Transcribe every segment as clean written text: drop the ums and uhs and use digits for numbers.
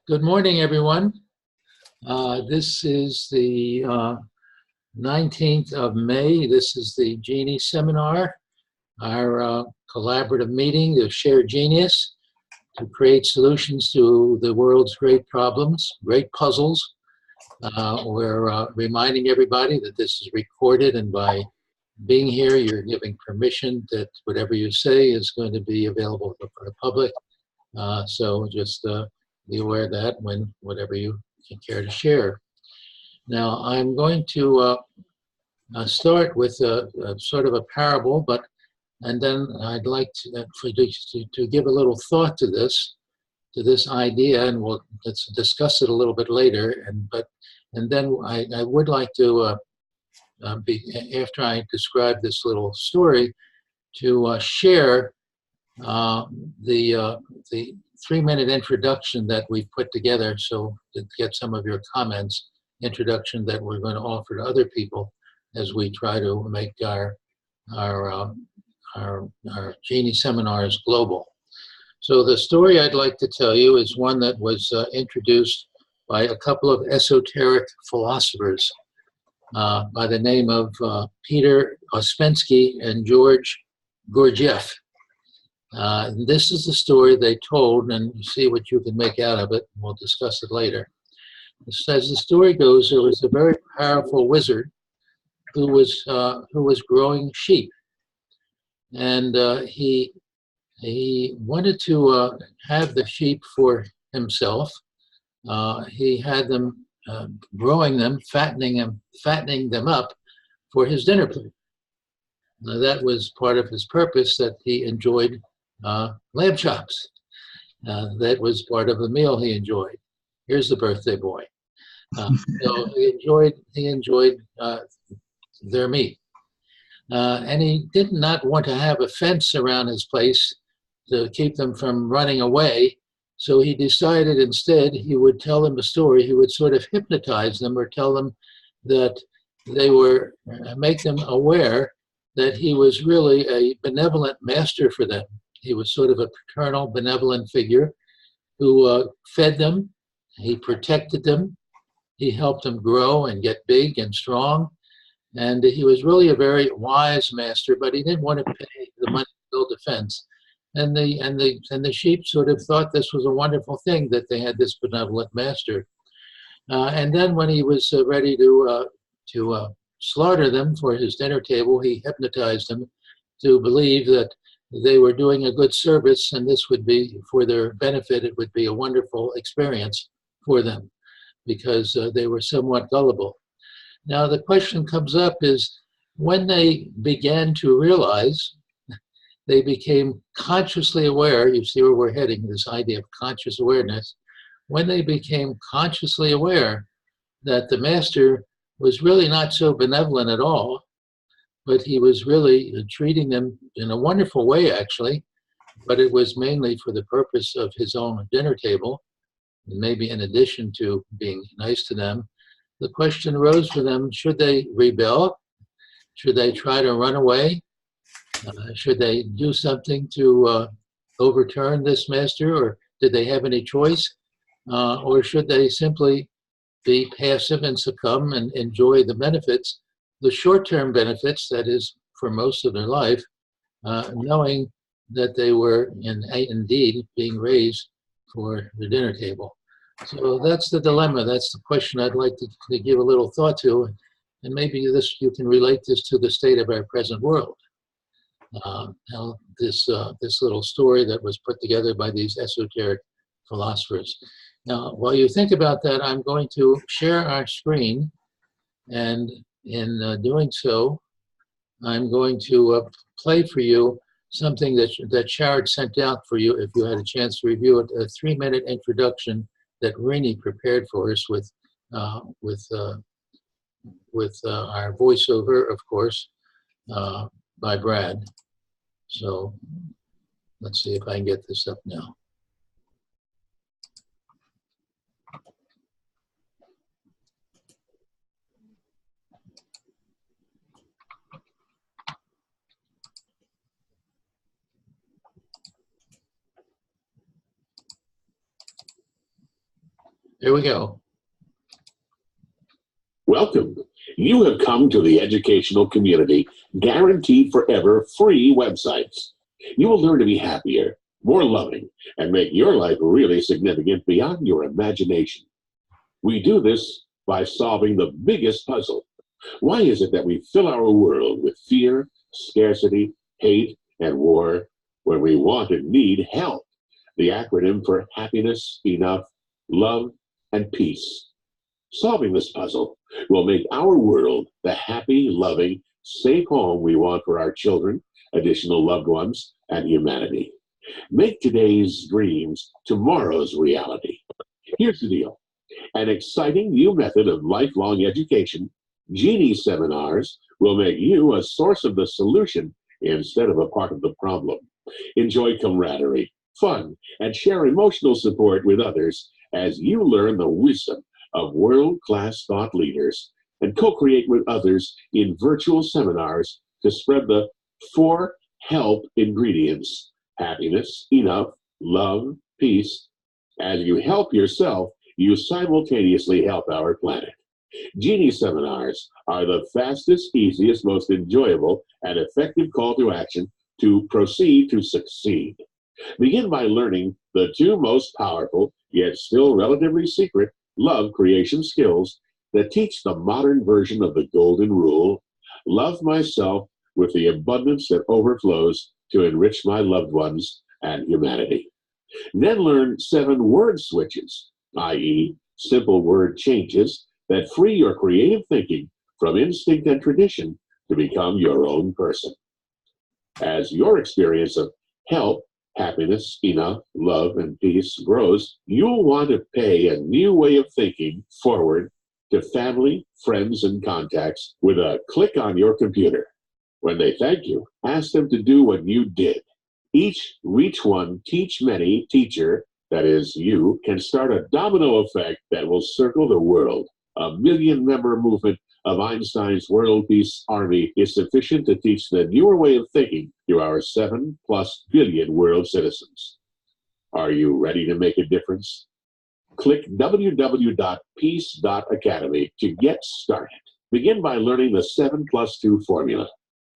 Good morning, everyone. This is the 19th of May. This is the Genie seminar, our collaborative meeting to share genius, to create solutions to the world's great problems, great puzzles. We're reminding everybody that this is recorded, and by being here, you're giving permission that whatever you say is going to be available for the public. So just be aware of that when whatever you care to share. Now, I'm going to start with a sort of a parable, and then I'd like to give a little thought to this idea, and let's discuss it a little bit later. And then I would like to after I describe this little story, to share the 3-minute introduction that we put together, so to get some of your comments, introduction that we're going to offer to other people as we try to make our Genie seminars global. So the story I'd like to tell you is one that was introduced by a couple of esoteric philosophers by the name of Peter Ouspensky and George Gurdjieff. This is the story they told, and you see what you can make out of it. We'll discuss it later. As the story goes, there was a very powerful wizard who was growing sheep, and he wanted to have the sheep for himself. He had them growing them, fattening them up for his dinner plate. Now, that was part of his purpose, that he enjoyed lamb chops. That was part of the meal he enjoyed. Here's the birthday boy. So he enjoyed their meat. And he did not want to have a fence around his place to keep them from running away. So he decided instead he would tell them a story. He would sort of hypnotize them, or tell them that make them aware that he was really a benevolent master for them. He was sort of a paternal, benevolent figure who fed them, he protected them, he helped them grow and get big and strong. And he was really a very wise master, but he didn't want to pay the money to build a fence. And the sheep sort of thought this was a wonderful thing, that they had this benevolent master. And then when he was ready to slaughter them for his dinner table, he hypnotized them to believe that they were doing a good service, and this would be for their benefit. It would be a wonderful experience for them, because they were somewhat gullible. Now the question comes up is, when they began to realize, they became consciously aware, you see where we're heading, this idea of conscious awareness, when they became consciously aware that the master was really not so benevolent at all, but he was really treating them in a wonderful way, actually, but it was mainly for the purpose of his own dinner table, and maybe in addition to being nice to them. The question arose for them: should they rebel? Should they try to run away? Should they do something to overturn this master, or did they have any choice? Or should they simply be passive and succumb and enjoy the benefits, the short-term benefits, that is, for most of their life, knowing that they were indeed being raised for the dinner table? So that's the dilemma. That's the question I'd like to give a little thought to, and maybe you can relate this to the state of our present world. Now, this little story that was put together by these esoteric philosophers. Now, while you think about that, I'm going to share our screen, and in doing so, I'm going to play for you something that Sharad sent out for you, if you had a chance to review it, a 3-minute introduction that Rini prepared for us with our voiceover, of course, by Brad. So let's see if I can get this up now. Here we go. Welcome. You have come to the educational community, guaranteed forever free websites. You will learn to be happier, more loving, and make your life really significant beyond your imagination. We do this by solving the biggest puzzle. Why is it that we fill our world with fear, scarcity, hate, and war when we want and need help? The acronym for happiness, enough, love, and peace. Solving this puzzle will make our world the happy, loving, safe home we want for our children, additional loved ones, and humanity. Make today's dreams tomorrow's reality. Here's the deal. An exciting new method of lifelong education, Genie seminars, will make you a source of the solution instead of a part of the problem. Enjoy camaraderie, fun, and share emotional support with others as you learn the wisdom of world-class thought leaders and co-create with others in virtual seminars to spread the 4 help ingredients: happiness, enough, love, peace. As you help yourself, you simultaneously help our planet. Genie seminars are the fastest, easiest, most enjoyable, and effective call to action to proceed to succeed. Begin by learning the 2 most powerful, yet still relatively secret, love creation skills that teach the modern version of the golden rule: love myself with the abundance that overflows to enrich my loved ones and humanity. Then learn 7 word switches, i.e., simple word changes that free your creative thinking from instinct and tradition to become your own person. As your experience of help, happiness, enough, love, and peace grows, you'll want to pay a new way of thinking forward to family, friends, and contacts with a click on your computer. When they thank you, ask them to do what you did. Each Reach One, Teach Many teacher, that is you, can start a domino effect that will circle the world. A 1 million-member movement of Einstein's World Peace Army is sufficient to teach the newer way of thinking to our 7+ billion world citizens. Are you ready to make a difference? Click www.peace.academy to get started. Begin by learning the 7+2 formula.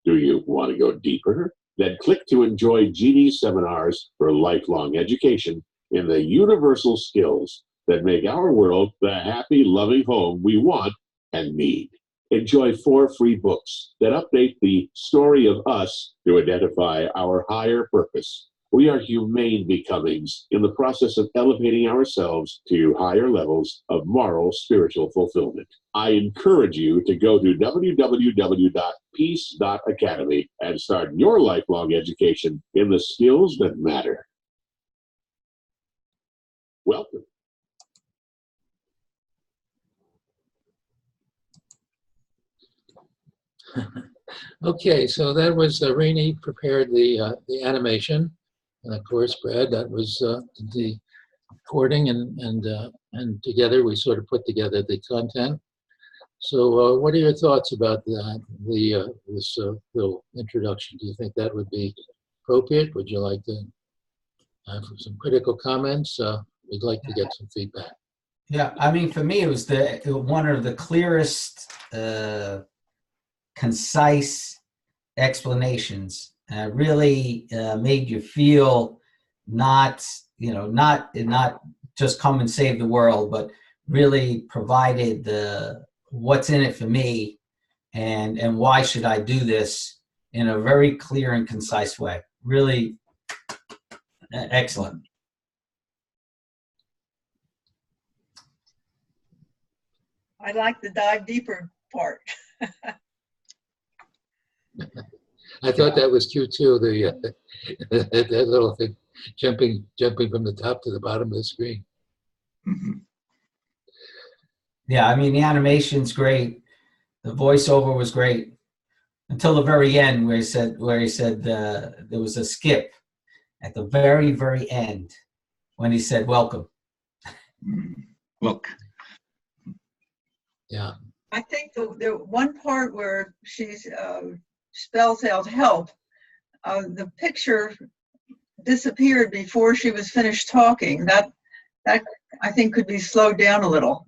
Do you want to go deeper? Then click to enjoy Genie seminars for lifelong education in the universal skills that make our world the happy, loving home we want and need. Enjoy 4 free books that update the story of us to identify our higher purpose. We are humane becomings in the process of elevating ourselves to higher levels of moral, spiritual fulfillment. I encourage you to go to www.peace.academy and start your lifelong education in the skills that matter. Welcome. Okay, so that was Rainey prepared the animation, and of course, Brad, that was the recording, and together we sort of put together the content. So, what are your thoughts about this little introduction? Do you think that would be appropriate? Would you like to have some critical comments? We'd like to get some feedback. Yeah, I mean, for me, it was one of the clearest, concise explanations. Really made you feel not just come and save the world, but really provided the what's in it for me and why should I do this in a very clear and concise way. Really excellent. I'd like the dive deeper part. I thought that was cute too. That little thing, jumping from the top to the bottom of the screen. Yeah, I mean the animation's great. The voiceover was great until the very end, where he said there was a skip at the very, very end when he said welcome. Look. Yeah. I think the one part where she spells out help, the picture disappeared before she was finished talking. That I think could be slowed down a little.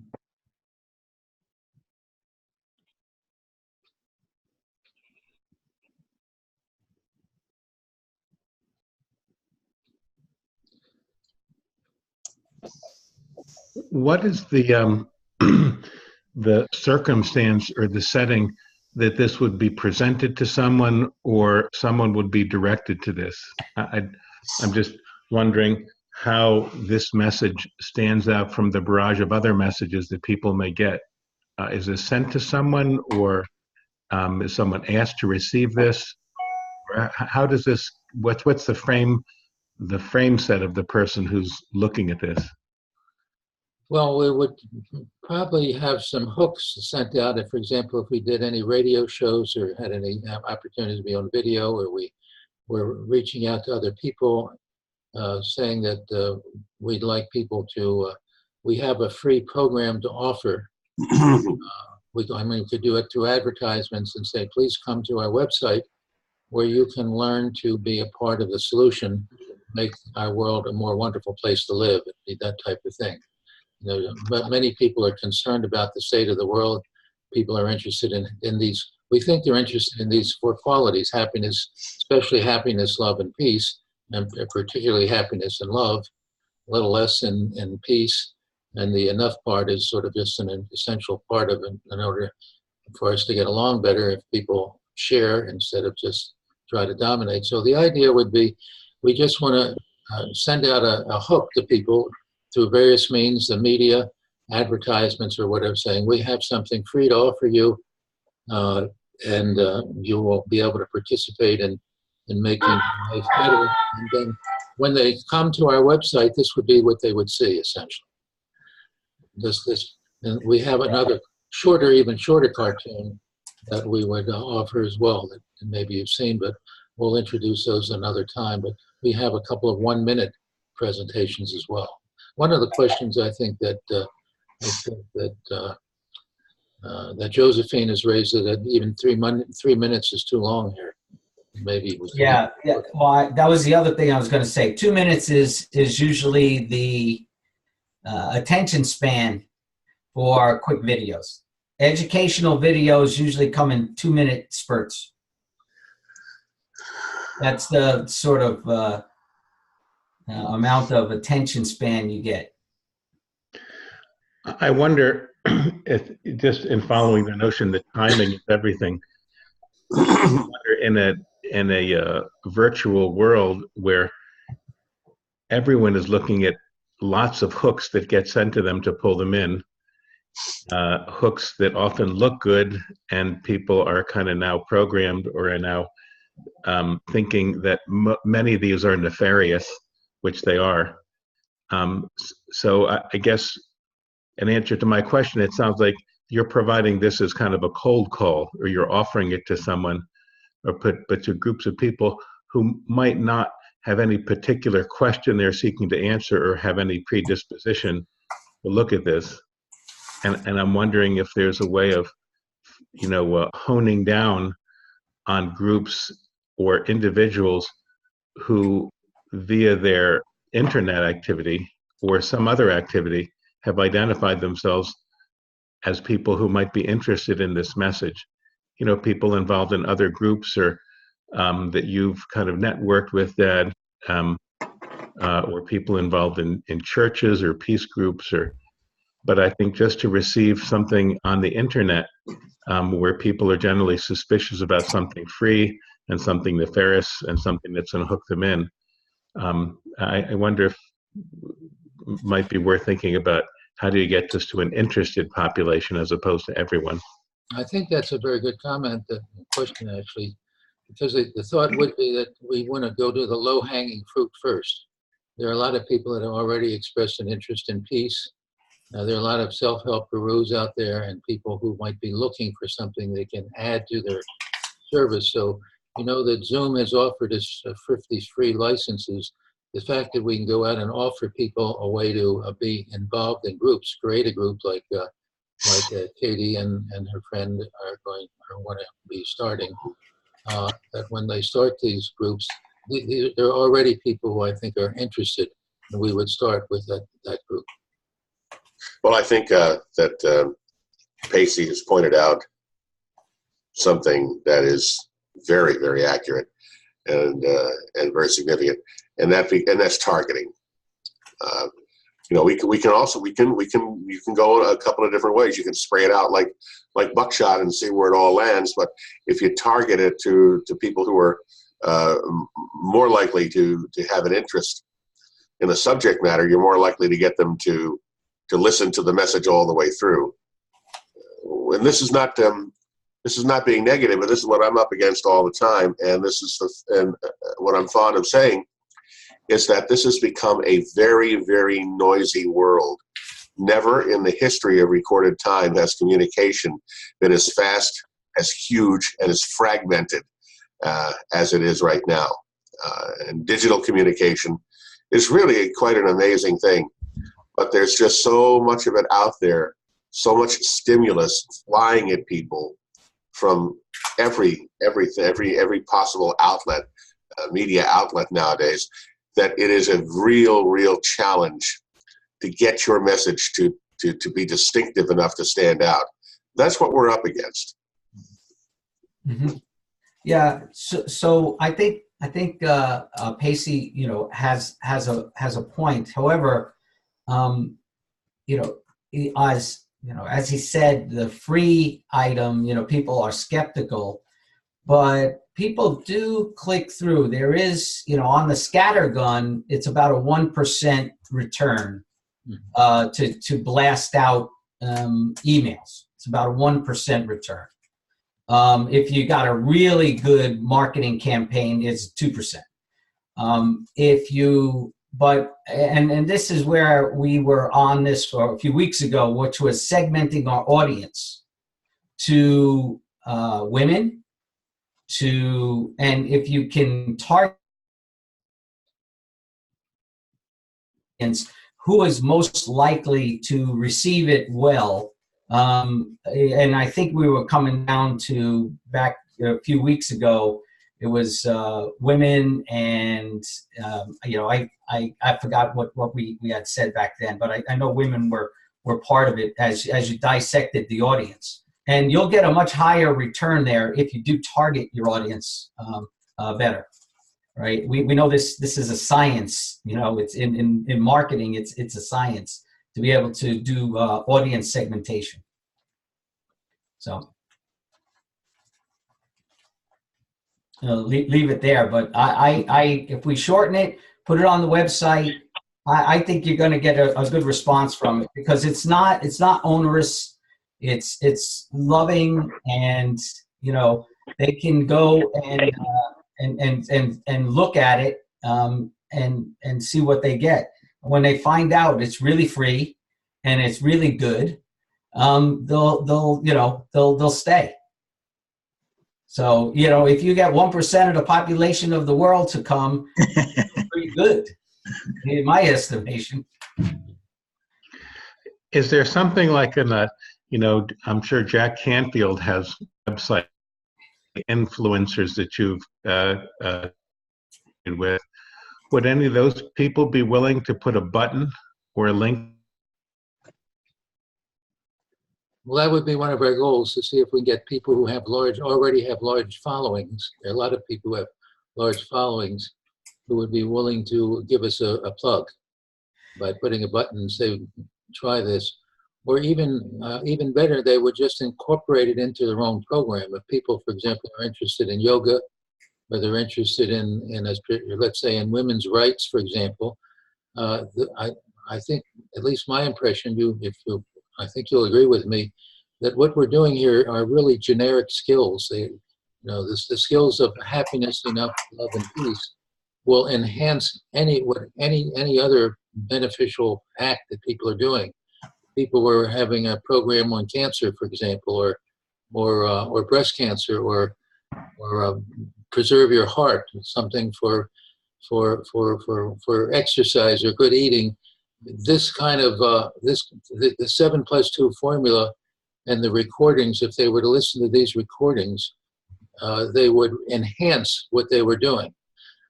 What is the the circumstance or the setting that this would be presented to someone, or someone would be directed to this? I'm just wondering how this message stands out from the barrage of other messages that people may get. Is this sent to someone, or is someone asked to receive this? Or how does this? What's the frame set of the person who's looking at this? Well, we would probably have some hooks sent out. If, for example, if we did any radio shows or had any opportunities to be on video, or we were reaching out to other people, saying that we'd like people to, we have a free program to offer. We could do it through advertisements and say, please come to our website where you can learn to be a part of the solution, make our world a more wonderful place to live, that type of thing. But many people are concerned about the state of the world. People are interested in these, we think they're interested in these four qualities: happiness, especially happiness, love, and peace, and particularly happiness and love, a little less in peace. And the enough part is sort of just an essential part of it in order for us to get along better if people share instead of just try to dominate. So the idea would be, we just want to send out a hook to people through various means, the media, advertisements, or whatever, saying we have something free to offer you, and you will be able to participate in making life better. And then when they come to our website, this would be what they would see, essentially. And we have another shorter, even shorter cartoon that we would offer as well, that maybe you've seen, but we'll introduce those another time. But we have a couple of 1-minute presentations as well. One of the questions I think that that Josephine has raised, that even 3 minutes is too long here. Maybe we can. Yeah. Well, that was the other thing I was going to say. 2 minutes is usually the attention span for quick videos. Educational videos usually come in 2-minute spurts. That's the sort of amount of attention span you get. I wonder if, just in following the notion that timing is everything, I wonder in a virtual world where everyone is looking at lots of hooks that get sent to them to pull them in, hooks that often look good, and people are kind of now programmed or are now thinking that many of these are nefarious, which they are. So I guess, in answer to my question, it sounds like you're providing this as kind of a cold call, or you're offering it to someone, but to groups of people who might not have any particular question they're seeking to answer or have any predisposition to look at this. And I'm wondering if there's a way of, honing down on groups or individuals who, via their internet activity or some other activity, have identified themselves as people who might be interested in this message. People involved in other groups, or that you've kind of networked with, that or people involved in churches or peace groups, but I think just to receive something on the internet, where people are generally suspicious about something free and something nefarious and something that's going to hook them in, I wonder if it might be worth thinking about, how do you get this to an interested population as opposed to everyone? I think that's a very good comment, question actually, because the thought would be that we want to go to the low-hanging fruit first. There are a lot of people that have already expressed an interest in peace. There are a lot of self-help gurus out there and people who might be looking for something they can add to their service. So, that Zoom has offered us 50 free licenses. The fact that we can go out and offer people a way to be involved in groups, create a group like Katie and her friend want to be starting, that when they start these groups, there are already people who I think are interested, and we would start with that group. Well, I think that Pacey has pointed out something that is very, very accurate and very significant, and that's targeting. You know, you can go a couple of different ways. You can spray it out like buckshot and see where it all lands. But if you target it to people who are more likely to have an interest in the subject matter, you're more likely to get them to listen to the message all the way through. And this is not being negative, but this is what I'm up against all the time. And this is what I'm fond of saying is that this has become a very, very noisy world. Never in the history of recorded time has communication been as fast, as huge, and as fragmented as it is right now. And digital communication is really quite an amazing thing. But there's just so much of it out there, so much stimulus flying at people from every possible outlet, media outlet nowadays, that it is a real challenge to get your message to be distinctive enough to stand out. That's what we're up against. Mm-hmm. Yeah. So I think Pacey, you know, has a point. However, you know, as he said, the free item, you know, people are skeptical, but people do click through. There is, you know, on the scatter gun, it's about a 1% return to blast out emails. It's about a 1% return. If you got a really good marketing campaign, it's 2%. And this is where we were on this for a few weeks ago, which was segmenting our audience to women, and if you can target who is most likely to receive it well. And I think we were coming down to, back a few weeks ago, it was women, and you know, I forgot what we had said back then, but I know women were part of it as you dissected the audience. And you'll get a much higher return there if you do target your audience better, right? We know this is a science, you know, it's in marketing, it's a science to be able to do audience segmentation. So leave it there, but I if we shorten it, put it on the website, I think you're going to get a good response from it, because it's not onerous. It's loving, and you know, they can go and look at it and see what they get. When they find out it's really free and it's really good, they'll stay. So, you know, if you get 1% of the population of the world to come, it's pretty good, in my estimation. Is there something like you know, I'm sure Jack Canfield has a website, influencers that you've with. Would any of those people be willing to put a button or a link? Well, that would be one of our goals, to see if we can get people who have already have large followings. There are a lot of people who have large followings who would be willing to give us a plug by putting a button and say, try this. Or even better, they would just incorporate it into their own program. If people, for example, are interested in yoga, or they're interested in let's say, in women's rights, for example, I think, at least my impression, I think you'll agree with me, that what we're doing here are really generic skills. The skills of happiness, love, and peace will enhance any other beneficial act that people are doing. People were having a program on cancer, for example, or breast cancer, or preserve your heart, something for exercise or good eating. This kind of the 7+2 formula and the recordings, if they were to listen to these recordings, they would enhance what they were doing.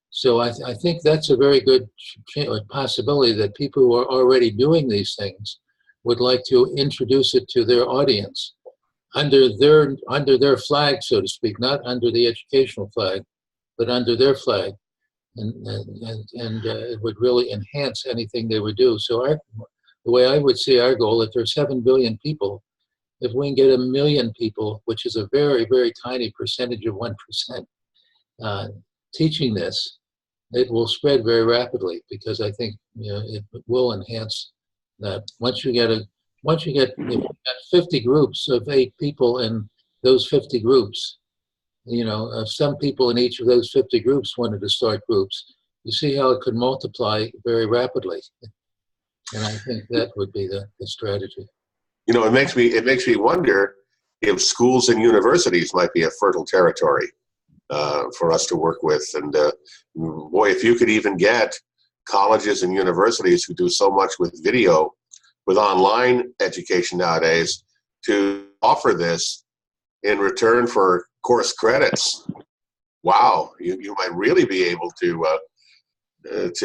So I think that's a very good possibility, that people who are already doing these things would like to introduce it to their audience under their flag, so to speak, not under the educational flag, but under their flag, and it would really enhance anything they would do. So the way I would see our goal, if there's 7 billion people, if we can get 1 million people, which is a very, very tiny percentage of 1%, teaching this, it will spread very rapidly, because I think it will enhance that. Once you get 50 groups of 8 people in those 50 groups, some people in each of those 50 groups wanted to start groups. You see how it could multiply very rapidly, and I think that would be the strategy. It makes me wonder if schools and universities might be a fertile territory for us to work with. And boy, if you could even get colleges and universities who do so much with video, with online education nowadays, to offer this in return for course credits. Wow, you might really be able to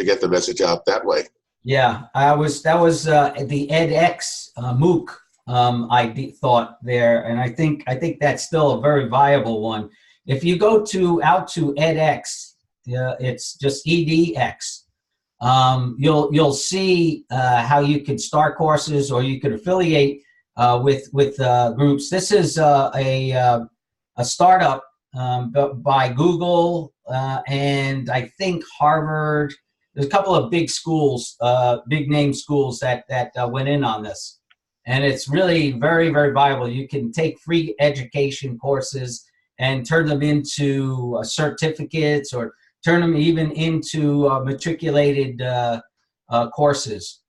get the message out that way. Yeah, that was the edX MOOC thought there, and I think that's still a very viable one. If you go out to edX, it's just EDX. You'll see how you can start courses, or you could affiliate with groups. This is a startup by Google and I think Harvard. There's a couple of big schools, big name schools that went in on this, and it's really very, very viable. You can take free education courses and turn them into certificates, or turn them even into matriculated courses.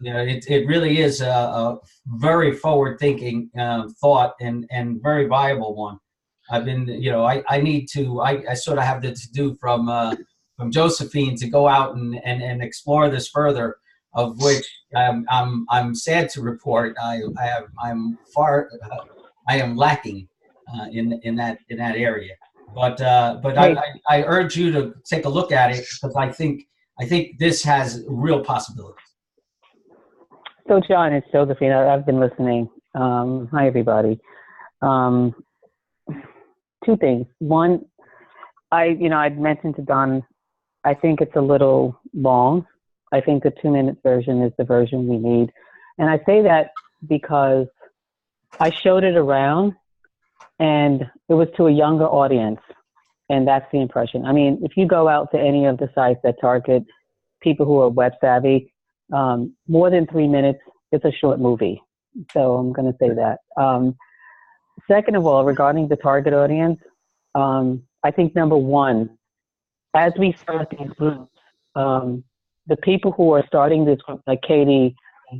It really is a very forward-thinking thought, and very viable one. I've been, I sort of have the to-do from Josephine to go out and explore this further, of which I'm sad to report I am lacking in that area. But I urge you to take a look at it, because I think this has real possibilities. So John, it's Josephine. I've been listening. Hi everybody. 2 things. One, I'd mentioned to Don, I think it's a little long. I think the 2-minute version is the version we need. And I say that because I showed it around, and it was to a younger audience, and that's the impression. I mean, if you go out to any of the sites that target people who are web savvy, more than 3 minutes, it's a short movie. So I'm going to say that. Second of all, regarding the target audience, I think number one, as we start these groups, the people who are starting this group, like Katie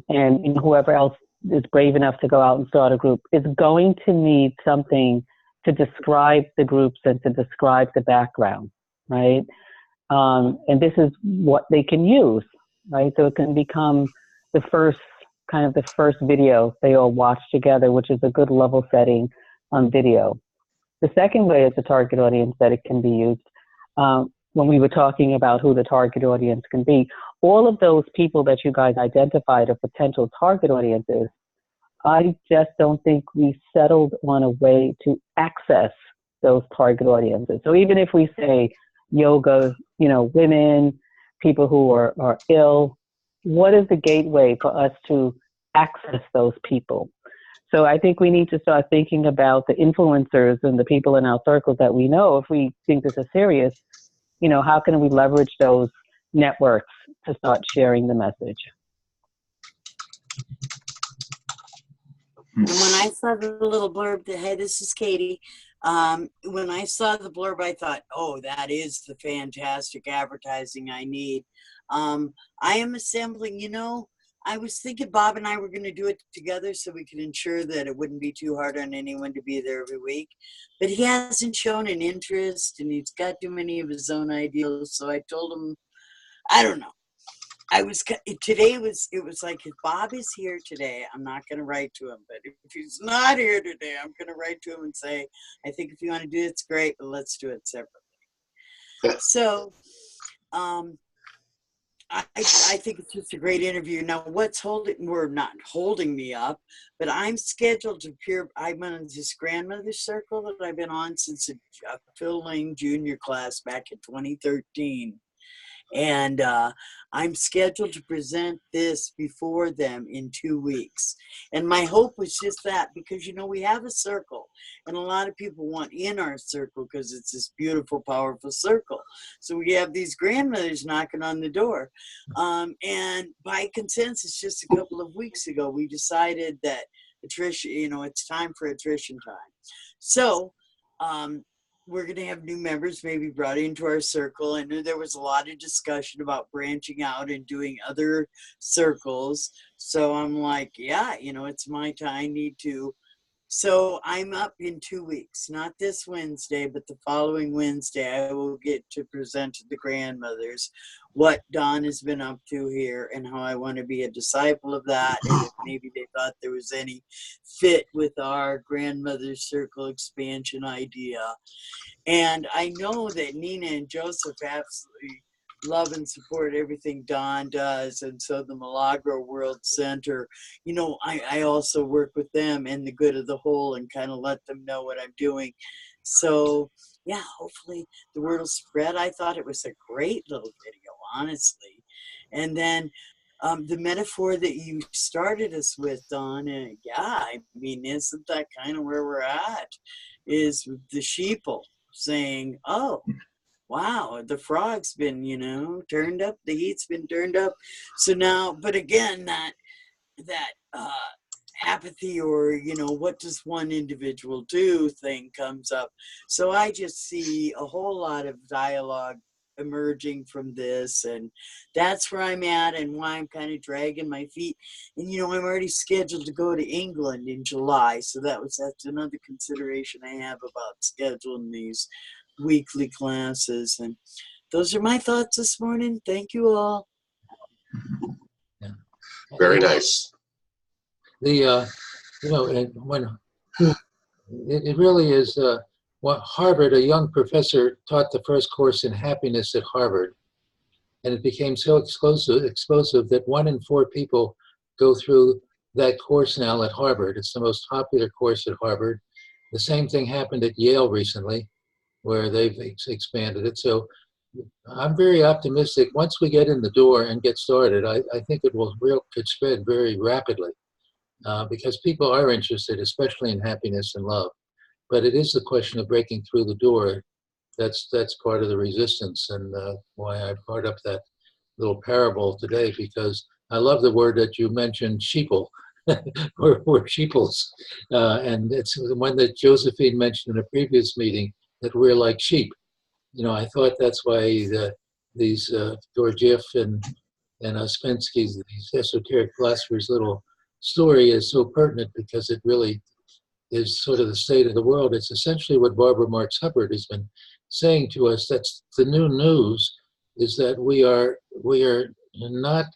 and whoever else is brave enough to go out and start a group, is going to need something to describe the groups and to describe the background, right? And this is what they can use, right? So it can become the first video they all watch together, which is a good level setting on video. The second way is the target audience that it can be used. When we were talking about who the target audience can be, all of those people that you guys identified are potential target audiences. I just don't think we settled on a way to access those target audiences. So even if we say yoga, women, people who are ill, what is the gateway for us to access those people? So I think we need to start thinking about the influencers and the people in our circles that we know. If we think this is serious, how can we leverage those networks to start sharing the message? And when I saw the little blurb, hey, this is Katie. When I saw the blurb, I thought, oh, that is the fantastic advertising I need. I am assembling, I was thinking Bob and I were going to do it together so we could ensure that it wouldn't be too hard on anyone to be there every week. But he hasn't shown an interest, and he's got too many of his own ideas. So I told him, I don't know. It was like, if Bob is here today, I'm not going to write to him. But if he's not here today, I'm going to write to him and say, I think if you want to do it, it's great, but let's do it separately. So, I think it's just a great interview. Now, we're not holding me up, but I'm scheduled to appear. I'm on this grandmother circle that I've been on since a Phil Lane Junior class back in 2013. And I'm scheduled to present this before them in 2 weeks. And my hope was just that, because, you know, we have a circle and a lot of people want in our circle because it's this beautiful, powerful circle. So we have these grandmothers knocking on the door. And by consensus, just a couple of weeks ago, we decided that attrition, you know, it's time for attrition time. So, we're going to have new members maybe brought into our circle. I know there was a lot of discussion about branching out and doing other circles. So I'm like, yeah, you know, it's my time. I need to. So I'm up in 2 weeks, not this Wednesday, but the following Wednesday, I will get to present to the grandmothers what Don has been up to here and how I want to be a disciple of that. And if maybe they thought there was any fit with our grandmother circle expansion idea. And I know that Nina and Joseph absolutely love and support everything Don does. And so the Milagro World Center, you know, I also work with them and the good of the whole and kind of let them know what I'm doing. So yeah, hopefully the word will spread. I thought it was a great little video, honestly. And then the metaphor that you started us with, Don, yeah, I mean, isn't that kind of where we're at? Is the sheeple saying, oh, wow, the frog's been, you know, turned up, the heat's been turned up. So now, but again, that apathy or, you know, what does one individual do thing comes up. So I just see a whole lot of dialogue emerging from this, and that's where I'm at and why I'm kind of dragging my feet. And, you know, I'm already scheduled to go to England in July. So that's another consideration I have about scheduling these weekly classes. And those are my thoughts this morning. Thank you all. Yeah. Very nice. You know, and when it really is what Harvard, a young professor taught the first course in happiness at Harvard, and it became so explosive that 1 in 4 people go through that course now at Harvard. It's the most popular course at Harvard. The same thing happened at Yale recently, where they've expanded it. So I'm very optimistic. Once we get in the door and get started, I think it could spread very rapidly because people are interested, especially in happiness and love. But it is the question of breaking through the door. That's part of the resistance, and why I brought up that little parable today, because I love the word that you mentioned, sheeple. we're sheeples. And it's the one that Josephine mentioned in a previous meeting, that we're like sheep. You know, I thought that's why these Gurdjieff and Ouspensky's, these esoteric philosophers' little story is so pertinent, because it really is sort of the state of the world. It's essentially what Barbara Marx Hubbard has been saying to us. That's the new news, is that we are not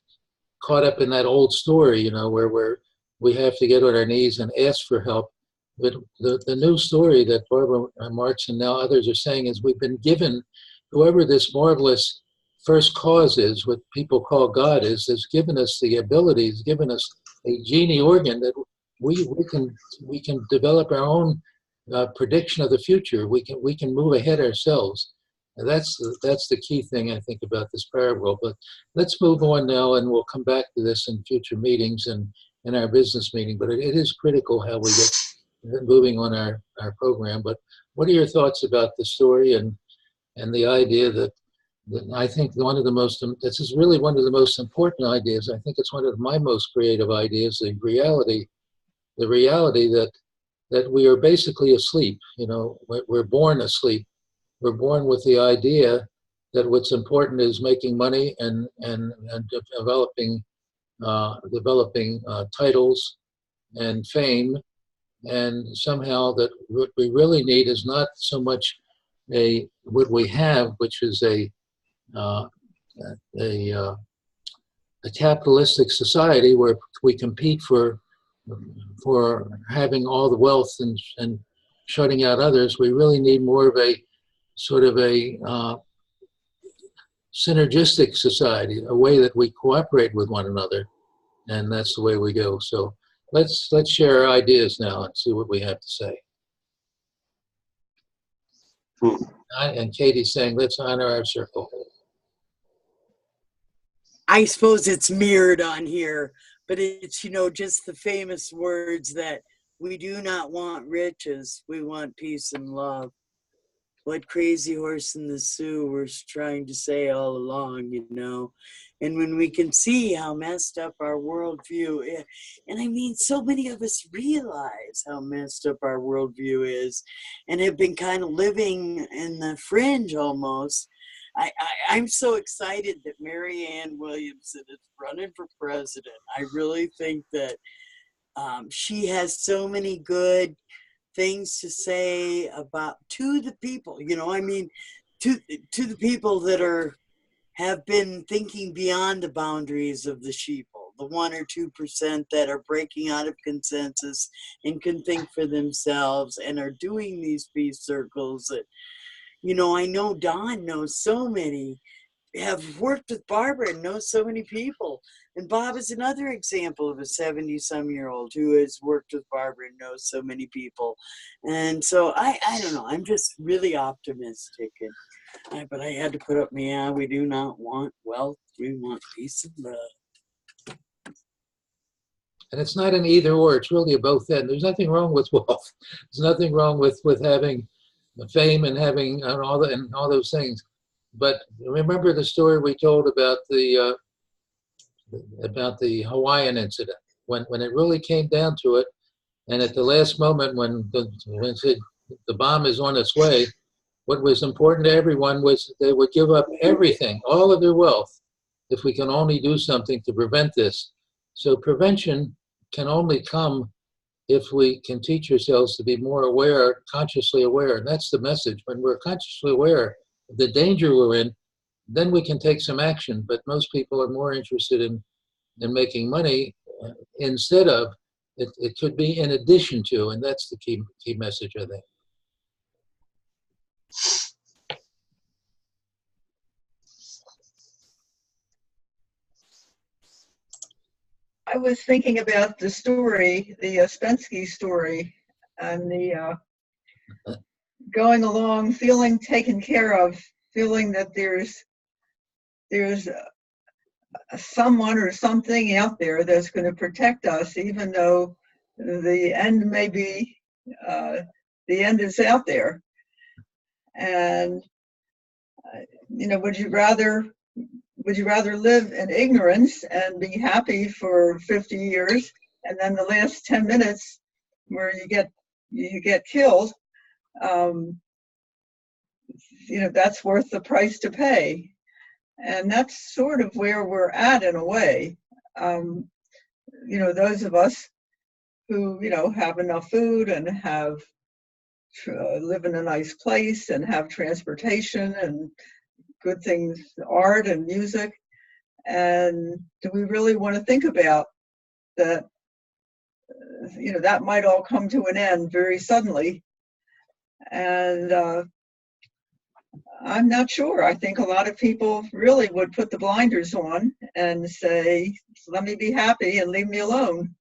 caught up in that old story, you know, where we have to get on our knees and ask for help. But the new story that Barbara Marx and now others are saying is we've been given, whoever this marvelous first cause is, what people call God is, has given us the abilities, given us a genie organ that we can develop our own prediction of the future. We can move ahead ourselves. And that's the key thing, I think, about this parable. But let's move on now, and we'll come back to this in future meetings and in our business meeting. But it is critical how we get moving on our program. But what are your thoughts about the story and the idea that I think this is really one of the most important ideas. I think it's one of my most creative ideas, the reality that we are basically asleep. You know, we're born asleep. We're born with the idea that what's important is making money and developing titles and fame, and somehow that what we really need is not so much what we have, which is a capitalistic society where we compete for having all the wealth and shutting out others. We really need more of a sort of synergistic society, a way that we cooperate with one another, and that's the way we go. So let's share our ideas now and see what we have to say. And Katie's saying, let's honor our circle. I suppose it's mirrored on here, but it's, you know, just the famous words that we do not want riches, we want peace and love. What Crazy Horse and the Sioux were trying to say all along, you know. And when we can see how messed up our worldview is, and I mean, so many of us realize how messed up our worldview is and have been kind of living in the fringe almost. I'm so excited that Marianne Williamson is running for president. I really think that she has so many good things to say about to the people, you know, I mean, to the people that have been thinking beyond the boundaries of the sheeple, the 1 or 2% that are breaking out of consensus and can think for themselves and are doing these peace circles that, you know, I know Don knows so many, have worked with Barbara and knows so many people. And Bob is another example of a 70-some-year-old who has worked with Barbara and knows so many people. And so I don't know, I'm just really optimistic. But I had to put up, yeah, we do not want wealth, we want peace and love. And it's not an either or, it's really a both and. There's nothing wrong with wealth. There's nothing wrong with having fame and having all those things. But remember the story we told about the Hawaiian incident, when it really came down to it, and at the last moment when the bomb is on its way, what was important to everyone was they would give up everything, all of their wealth, if we can only do something to prevent this. So prevention can only come if we can teach ourselves to be more aware, consciously aware. And that's the message. When we're consciously aware of the danger we're in, then we can take some action. But most people are more interested in making money instead of, it could be in addition to, and that's the key message, I think. I was thinking about the story, the Ouspensky story, and the going along, feeling taken care of, feeling that there's someone or something out there that's going to protect us, even though the end may be, the end is out there. And, you know, would you rather live in ignorance and be happy for 50 years, and then the last 10 minutes where you get killed, you know, that's worth the price to pay. And that's sort of where we're at in a way. You know, those of us who, you know, have enough food and have live in a nice place and have transportation and good things, art and music. And do we really want to think about that? You know, that might all come to an end very suddenly. And I'm not sure. I think a lot of people really would put the blinders on and say, let me be happy and leave me alone.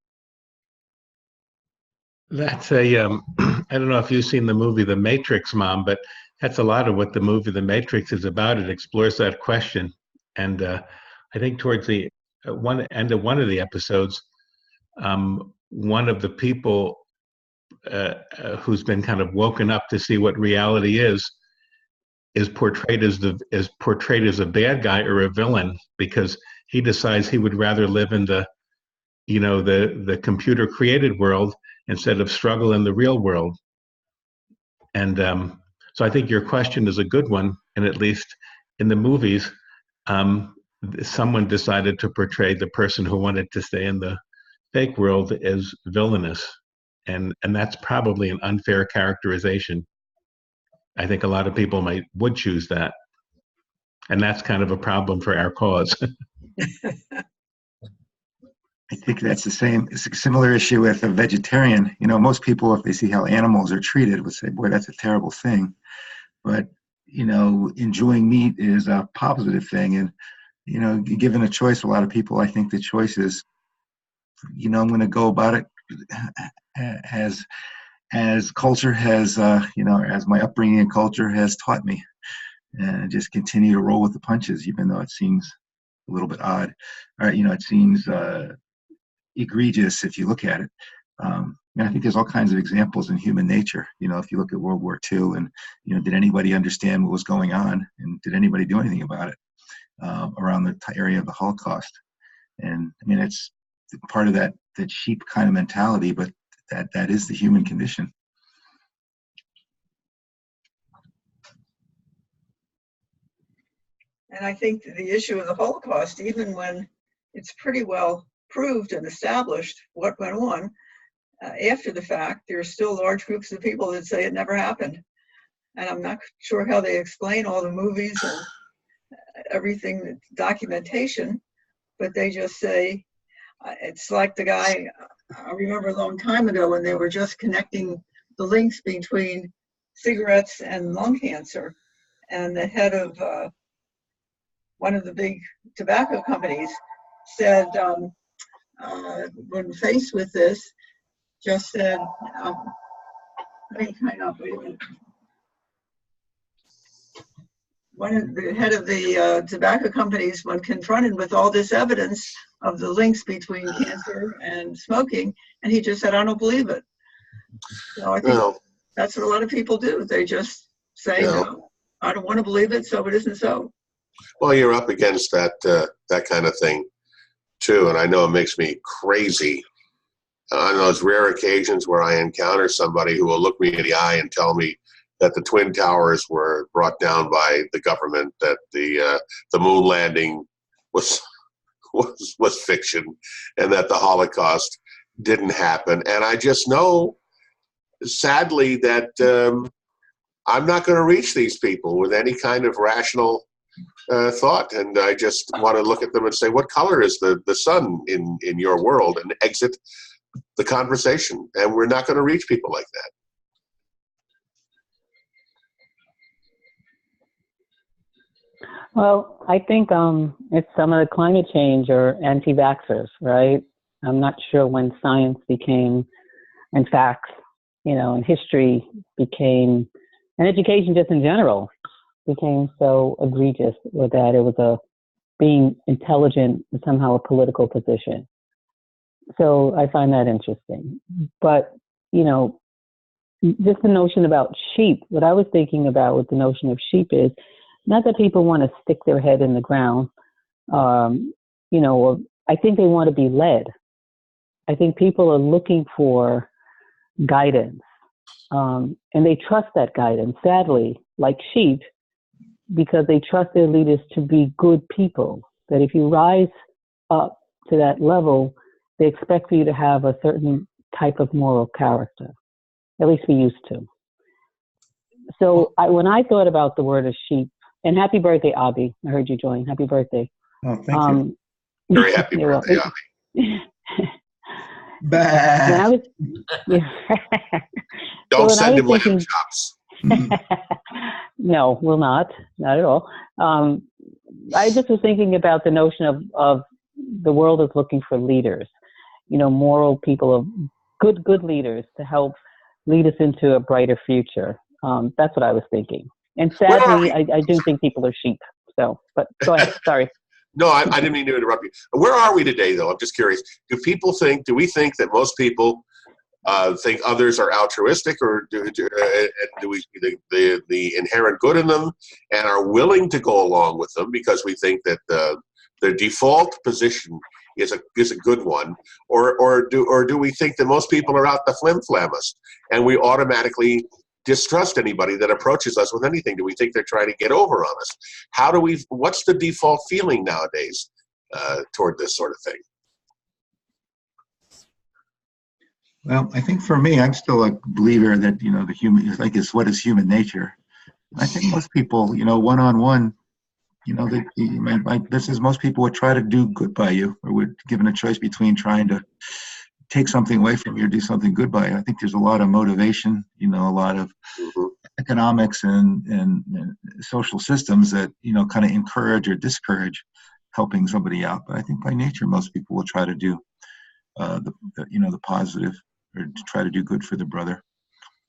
That's I don't know if you've seen the movie The Matrix, Mom, but that's a lot of what the movie The Matrix is about. It explores that question. And I think towards the end of one of the episodes, one of the people who's been kind of woken up to see what reality is portrayed as a bad guy or a villain, because he decides he would rather live in the computer created world instead of struggle in the real world. And so I think your question is a good one. And at least in the movies, someone decided to portray the person who wanted to stay in the fake world as villainous. And that's probably an unfair characterization. I think a lot of people would choose that. And that's kind of a problem for our cause. I think that's it's a similar issue with a vegetarian. You know, most people, if they see how animals are treated, would say, boy, that's a terrible thing. But enjoying meat is a positive thing. And, given a choice, a lot of people, I think the choice is, I'm going to go about it as culture has, as my upbringing and culture has taught me, and just continue to roll with the punches, even though it seems a little bit odd, or, it seems egregious if you look at it. And I think there's all kinds of examples in human nature. If you look at World War II and, did anybody understand what was going on? And did anybody do anything about it around the area of the Holocaust? And I mean, it's part of that sheep kind of mentality, but that is the human condition. And I think that the issue of the Holocaust, even when it's pretty well proved and established what went on, after the fact, there are still large groups of people that say it never happened. And I'm not sure how they explain all the movies and everything, documentation, but they just say, it's like the guy, I remember a long time ago when they were just connecting the links between cigarettes and lung cancer. And the head of one of the big tobacco companies said, when faced with this, just said, let me hang up, wait a minute. The head of the tobacco companies, when confronted with all this evidence of the links between cancer and smoking, and he just said, I don't believe it. So I think that's what a lot of people do. They just say, no, I don't want to believe it, so it isn't so. Well, you're up against that kind of thing too, and I know it makes me crazy on those rare occasions where I encounter somebody who will look me in the eye and tell me that the Twin Towers were brought down by the government, that the moon landing was fiction, and that the Holocaust didn't happen. And I just know, sadly, that I'm not going to reach these people with any kind of rational thought, and I just want to look at them and say, what color is the sun in your world, and exit the conversation. And we're not going to reach people like that. Well, I think it's some of the climate change or anti-vaxxers, right? I'm not sure when science became, and facts, and history became, and education just in general became so egregious with that it was being intelligent and somehow a political position. So I find that interesting. But, just the notion about sheep, what I was thinking about with the notion of sheep is not that people want to stick their head in the ground, or I think they want to be led. I think people are looking for guidance, and they trust that guidance, sadly, like sheep, because they trust their leaders to be good people, that if you rise up to that level, they expect for you to have a certain type of moral character. At least we used to. So when I thought about the word of sheep, and happy birthday, Abby. I heard you join. Happy birthday. Oh, thank you. Very happy birthday, Abby. When I was, Don't send him lamb chops. No, will not at all. I just was thinking about the notion of the world is looking for leaders, moral people, of good leaders to help lead us into a brighter future. That's what I was thinking. And sadly, I do think people are sheep. So, but go ahead. Sorry. No, I didn't mean to interrupt you. Where are we today, though? I'm just curious. Do we think that most people think others are altruistic, or do we see the inherent good in them and are willing to go along with them because we think that their default position is a good one, or do we think that most people are out to flim-flam us and we automatically distrust anybody that approaches us with anything? Do we think they're trying to get over on us? What's the default feeling nowadays toward this sort of thing? Well, I think for me, I'm still a believer that, the human is what is human nature. I think most people, one-on-one, most people would try to do good by you, or would, given a choice between trying to take something away from you or do something good by you. I think there's a lot of motivation, a lot of, economics and social systems that, you know, kind of encourage or discourage helping somebody out. But I think by nature, most people will try to do the positive, or to try to do good for their brother.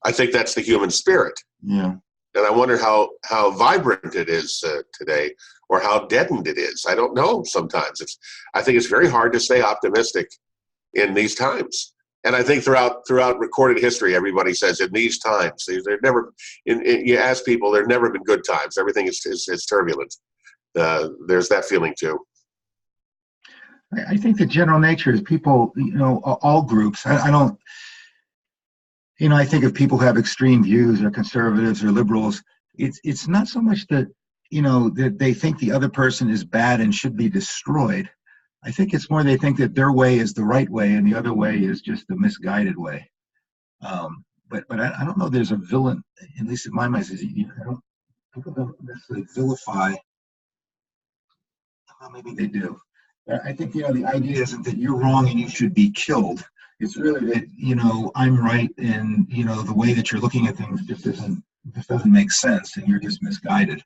I think that's the human spirit. Yeah. And I wonder how vibrant it is today, or how deadened it is. I don't know sometimes. I think it's very hard to stay optimistic in these times. And I think throughout recorded history, everybody says in these times, you ask people, there have never been good times. Everything is turbulent. There's that feeling too. I think the general nature is people, you know, all groups. I don't, you know, I think if people have extreme views, or conservatives or liberals, it's not so much that, you know, that they think the other person is bad and should be destroyed. I think it's more they think that their way is the right way and the other way is just the misguided way. But I don't know. There's a villain, at least in my mind. People don't necessarily vilify. Well, maybe they do. I think, you know, the idea isn't that you're wrong and you should be killed. It's really that, you know, I'm right, and, you know, the way that you're looking at things just doesn't make sense, and you're just misguided.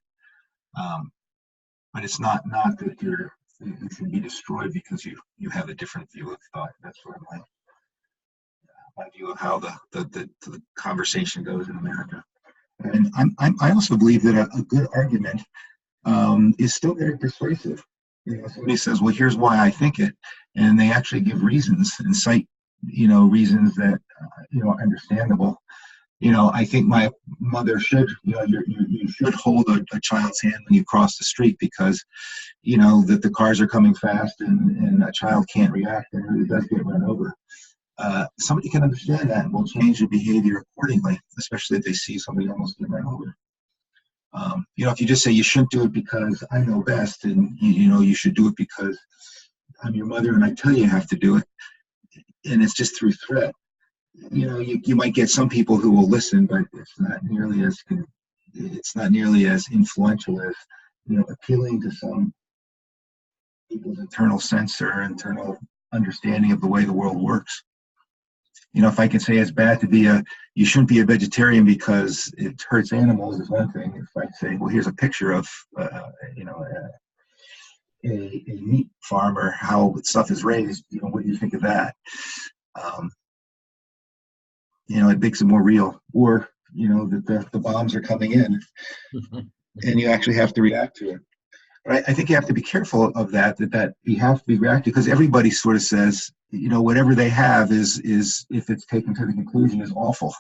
But it's not that you should be destroyed because you have a different view of thought. That's sort of my view of how the conversation goes in America. And I also believe that a good argument is still very persuasive. You know, somebody says, well, here's why I think it, and they actually give reasons and cite, you know, reasons that, you know, understandable. You know, I think my mother should, you know, you should hold a child's hand when you cross the street, because, you know, that the cars are coming fast and a child can't react and really does get run over. Somebody can understand that and will change their behavior accordingly, especially if they see somebody almost get run over. You know, if you just say you shouldn't do it because I know best, and you know, you should do it because I'm your mother and I tell you have to do it, and it's just through threat, you know, you might get some people who will listen, but it's not nearly as influential as, you know, appealing to some people's internal sense or internal understanding of the way the world works. You know, if I could say it's bad to be you shouldn't be a vegetarian because it hurts animals is one thing. If I say, well, here's a picture of, you know, a meat farm or how stuff is raised, you know, what do you think of that? You know, it makes it more real. Or, you know, that the bombs are coming in and you actually have to react to it. Right? I think you have to be careful of that you have to be reactive, because everybody sort of says, you know, whatever they have is if it's taken to the conclusion, is awful.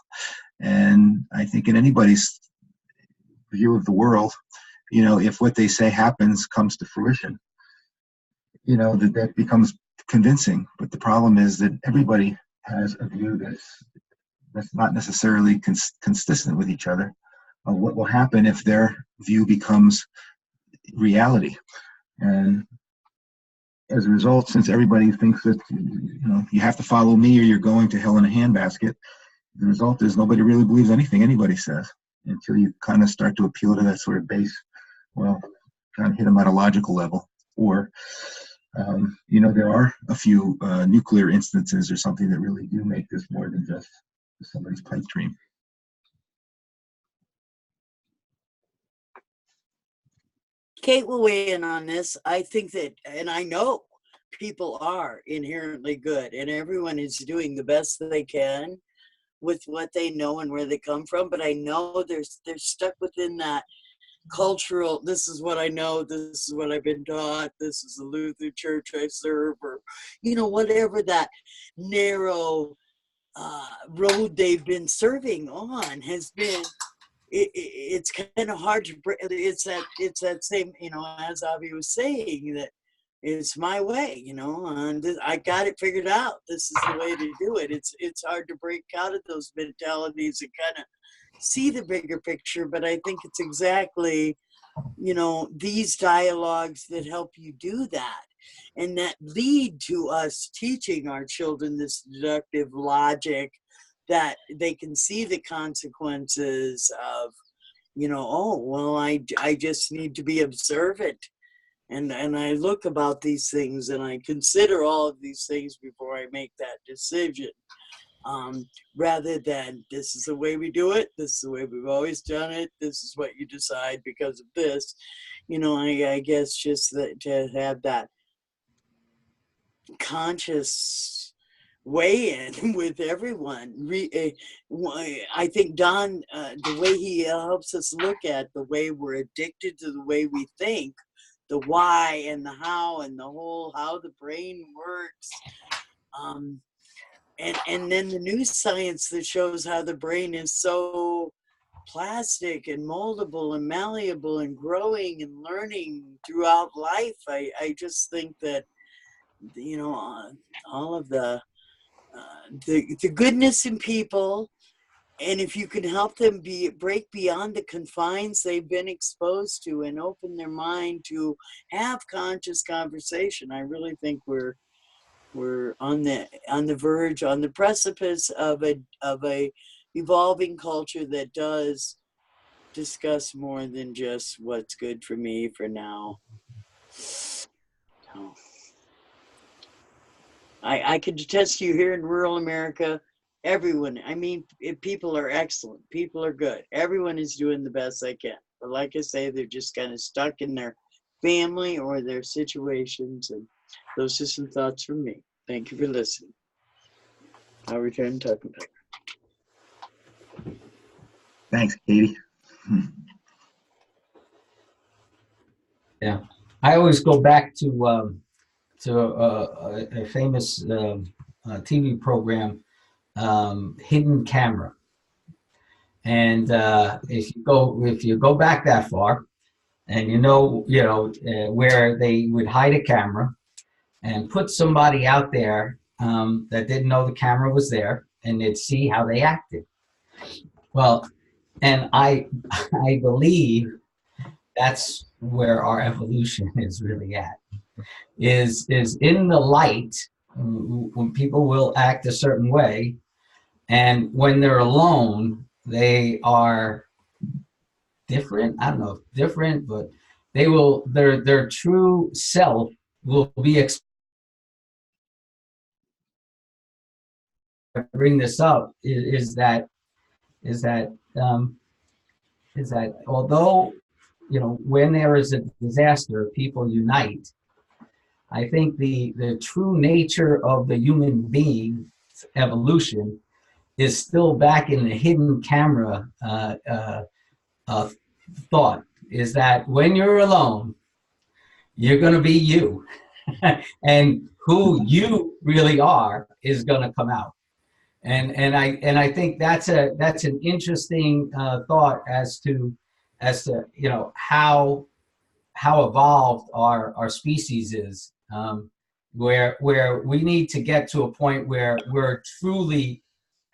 And I think in anybody's view of the world, you know, if what they say comes to fruition, you know, that becomes convincing. But the problem is that everybody has a view that's not necessarily consistent with each other. What will happen if their view becomes reality? And as a result, since everybody thinks that, you know, you have to follow me or you're going to hell in a handbasket, the result is nobody really believes anything anybody says until you kind of start to appeal to that sort of base, well, kind of hit them at a logical level. Or, you know, there are a few nuclear instances or something that really do make this more than just somebody's pipe dream. Kate will weigh in on this. I think that, and I know people are inherently good, and everyone is doing the best they can with what they know and where they come from. But I know they're stuck within that cultural, this is what I know, this is what I've been taught, this is the Lutheran church I serve, or, you know, whatever that narrow road they've been serving on has been. It's kind of hard to break. It's that same, you know, as Avi was saying, that it's my way, you know, and I got it figured out. This is the way to do it. It's hard to break out of those mentalities and kind of see the bigger picture. But I think it's exactly, you know, these dialogues that help you do that, and that lead to us teaching our children this deductive logic, that they can see the consequences of, you know, oh, well, I just need to be observant. And I look about these things and I consider all of these things before I make that decision. rather than this is the way we do it, this is the way we've always done it, this is what you decide because of this. You know, I guess just that, to have that conscious weigh in with everyone. I think Don, the way he helps us look at the way we're addicted to the way we think, the why and the how and the whole how the brain works, and then the new science that shows how the brain is so plastic and moldable and malleable and growing and learning throughout life. I just think that, you know, all of the goodness in people, and if you can help them break beyond the confines they've been exposed to and open their mind to have conscious conversation, I really think we're on the verge, on the precipice of a evolving culture that does discuss more than just what's good for me for now. So, I can attest to you, here in rural America, everyone, I mean, people are excellent. People are good. Everyone is doing the best they can. But like I say, they're just kind of stuck in their family or their situations. And those are some thoughts from me. Thank you for listening. I'll return to talking about it. Thanks, Katie. Yeah, I always go back to a famous TV program, Hidden Camera, and if you go back that far, and you know where they would hide a camera and put somebody out there that didn't know the camera was there, and they'd see how they acted. Well, and I believe that's where our evolution is really at. Is in the light, when people will act a certain way, and when they're alone, they are different. I don't know if different, but they will, their true self will be bring this up is that although, you know, when there is a disaster, people unite. I think the true nature of the human being's evolution is still back in the hidden camera thought, is that when you're alone, you're going to be you. And who you really are is going to come out. And I think that's an interesting thought as to you know how evolved our species is, where we need to get to a point where we're truly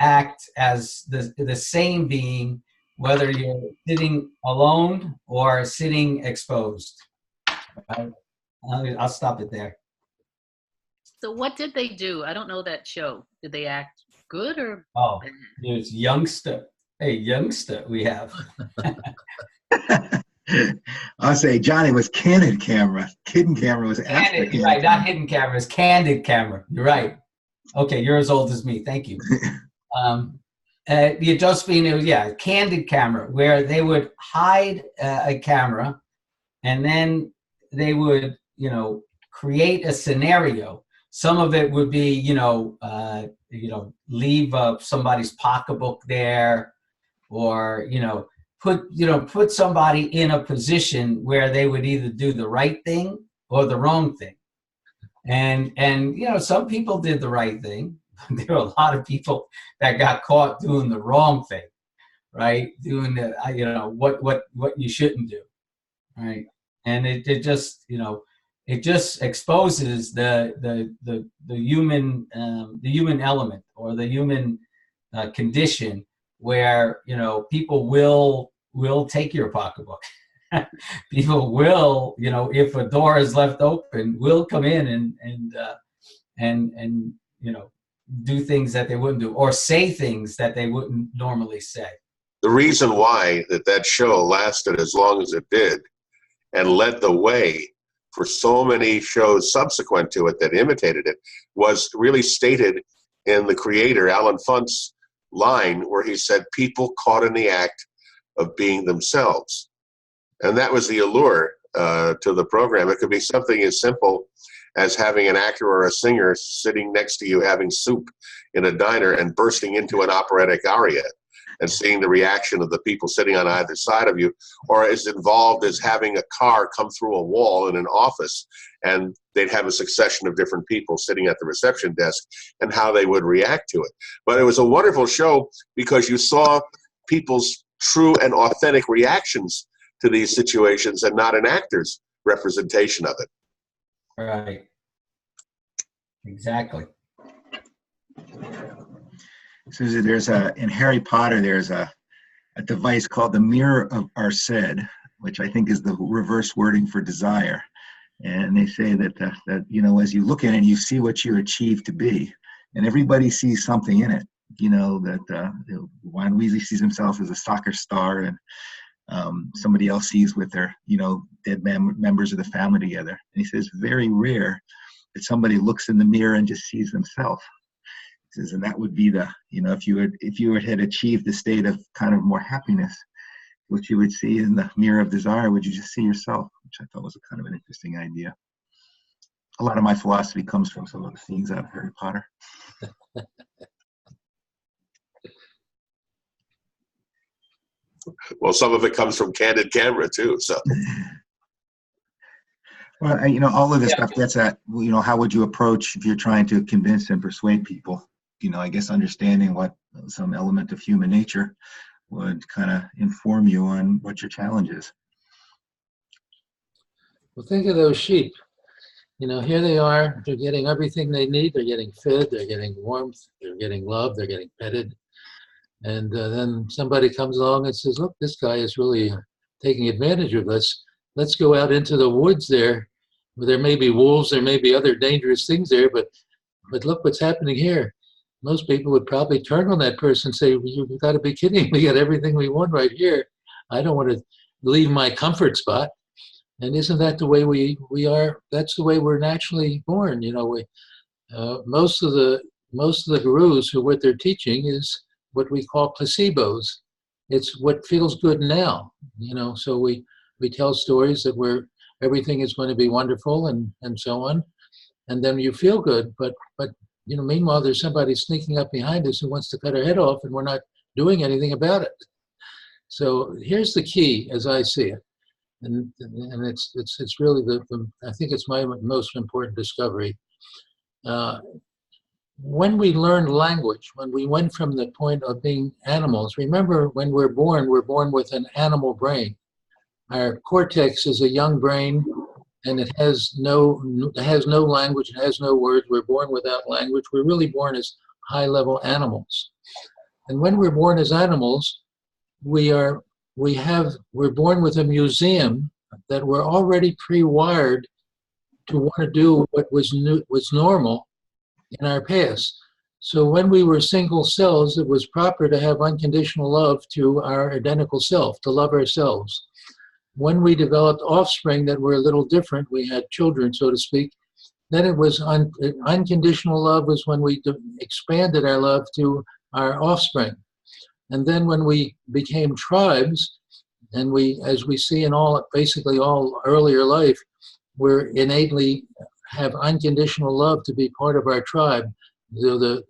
act as the same being, whether you're sitting alone or sitting exposed. Right? I'll stop it there. So what did they do? I don't know that show. Did they act good or Oh, bad? there's youngster. Hey, youngster, we have. I'll say Johnny was candid camera. Hidden camera was after Candid, you're right, not hidden camera, it's candid camera. You're right. Okay, you're as old as me. Thank you. Josephine, it was, yeah, candid camera, where they would hide a camera, and then they would, you know, create a scenario. Some of it would be, leave somebody's pocketbook there, or put somebody in a position where they would either do the right thing or the wrong thing. And some people did the right thing. There were a lot of people that got caught doing the wrong thing, right? Doing the what you shouldn't do, right? And it just exposes the human element, or the human condition, where people will take your pocketbook. People will, if a door is left open, will come in and do things that they wouldn't do, or say things that they wouldn't normally say. The reason why that show lasted as long as it did and led the way for so many shows subsequent to it that imitated it was really stated in the creator, Alan Funt's line where he said, people caught in the act of being themselves. And that was the allure to the program. It could be something as simple as having an actor or a singer sitting next to you having soup in a diner and bursting into an operatic aria and seeing the reaction of the people sitting on either side of you, or as involved as having a car come through a wall in an office and they'd have a succession of different people sitting at the reception desk and how they would react to it. But it was a wonderful show because you saw people's true and authentic reactions to these situations and not an actor's representation of it. Right. Exactly. Susie, there's in Harry Potter, there's a device called the Mirror of Arsed, which I think is the reverse wording for desire. And they say that, as you look at it, you see what you achieve to be. And everybody sees something in it. Ron Weasley sees himself as a soccer star, and somebody else sees with their, dead members of the family together. And he says, very rare that somebody looks in the mirror and just sees themselves. He says, and that would be the, if you had achieved the state of kind of more happiness, what you would see in the mirror of desire, would you just see yourself, which I thought was a kind of an interesting idea. A lot of my philosophy comes from some of the scenes out of Harry Potter. Well, some of it comes from Candid Camera too, so. Well, all of this stuff gets at, how would you approach if you're trying to convince and persuade people? I guess understanding what some element of human nature would kind of inform you on what your challenge is. Well, think of those sheep. Here they are, they're getting everything they need. They're getting fed, they're getting warmth, they're getting love, they're getting petted. And then somebody comes along and says, look, this guy is really taking advantage of us. Let's go out into the woods there, where there may be wolves, there may be other dangerous things there, but look what's happening here. Most people would probably turn on that person and say, you've got to be kidding. We got everything we want right here. I don't want to leave my comfort spot. And isn't that the way we are? That's the way we're naturally born. Most of the gurus who what they're teaching is what we call placebos. It's what feels good now. So we tell stories that everything is going to be wonderful and so on, and then you feel good. But meanwhile, there's somebody sneaking up behind us who wants to cut our head off, and we're not doing anything about it. So here's the key, as I see it, and it's really I think it's my most important discovery. When we learned language, when we went from the point of being animals, remember when we're born with an animal brain. Our cortex is a young brain, and it has no language, it has no words. We're born without language. We're really born as high-level animals. And when we're born as animals, we're born with a museum that we're already pre-wired to want to do what was normal in our past. So when we were single cells, it was proper to have unconditional love to our identical self, to love ourselves. When we developed offspring that were a little different, we had children, so to speak, then it was unconditional love was when we expanded our love to our offspring. And then when we became tribes, and as we see in basically all earlier life, we're innately have unconditional love to be part of our tribe. The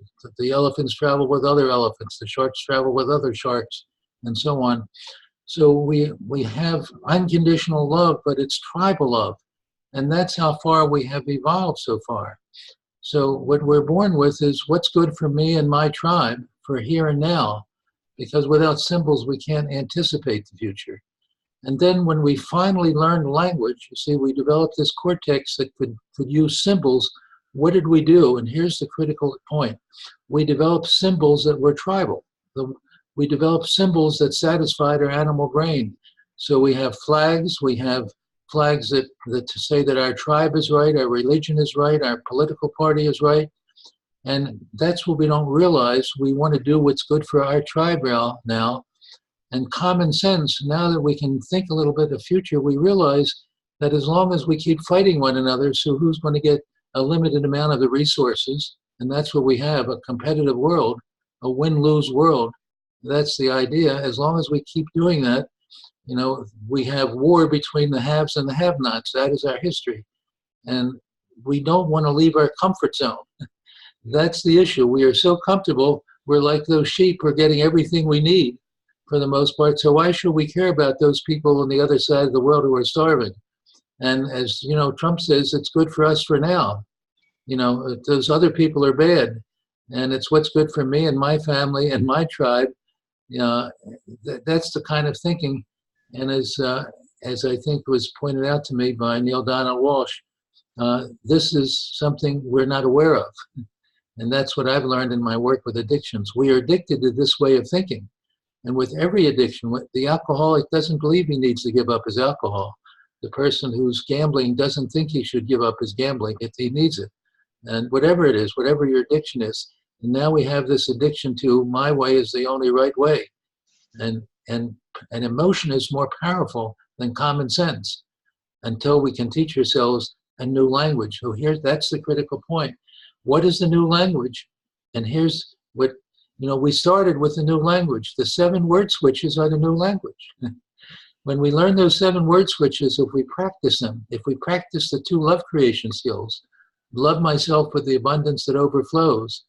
elephants travel with other elephants, the sharks travel with other sharks, and so on. So we have unconditional love, but it's tribal love. And that's how far we have evolved so far. So what we're born with is what's good for me and my tribe for here and now, because without symbols, we can't anticipate the future. And then when we finally learned language, you see, we developed this cortex that could use symbols. What did we do? And here's the critical point. We developed symbols that were tribal. We developed symbols that satisfied our animal brain. So we have flags that to say that our tribe is right, our religion is right, our political party is right. And that's what we don't realize. We want to do what's good for our tribe now. And common sense, now that we can think a little bit of the future, we realize that as long as we keep fighting one another, so who's going to get a limited amount of the resources, And that's what we have, a competitive world, a win-lose world. That's the idea. As long as we keep doing that, you know, we have war between the haves and the have-nots. That is our history. And we don't want to leave our comfort zone. That's the issue. We are so comfortable. We're like those sheep. We're getting everything we need for the most part. So why should we care about those people on the other side of the world who are starving? And as you know, Trump says, it's good for us for now. You know, those other people are bad. And it's what's good for me and my family and my tribe. That's the kind of thinking. And as I think was pointed out to me by Neil Donald Walsh, this is something we're not aware of. And that's what I've learned in my work with addictions. We are addicted to this way of thinking. And with every addiction, the alcoholic doesn't believe he needs to give up his alcohol. The person who's gambling doesn't think he should give up his gambling if he needs it. And whatever it is, whatever your addiction is, and now we have this addiction to my way is the only right way. And emotion is more powerful than common sense until we can teach ourselves a new language. So that's the critical point. What is the new language? And here's what, we started with the new language. The 7 word switches are the new language. When we learn those 7 word switches, if we practice them, if we practice the 2 love creation skills, love myself with the abundance that overflows,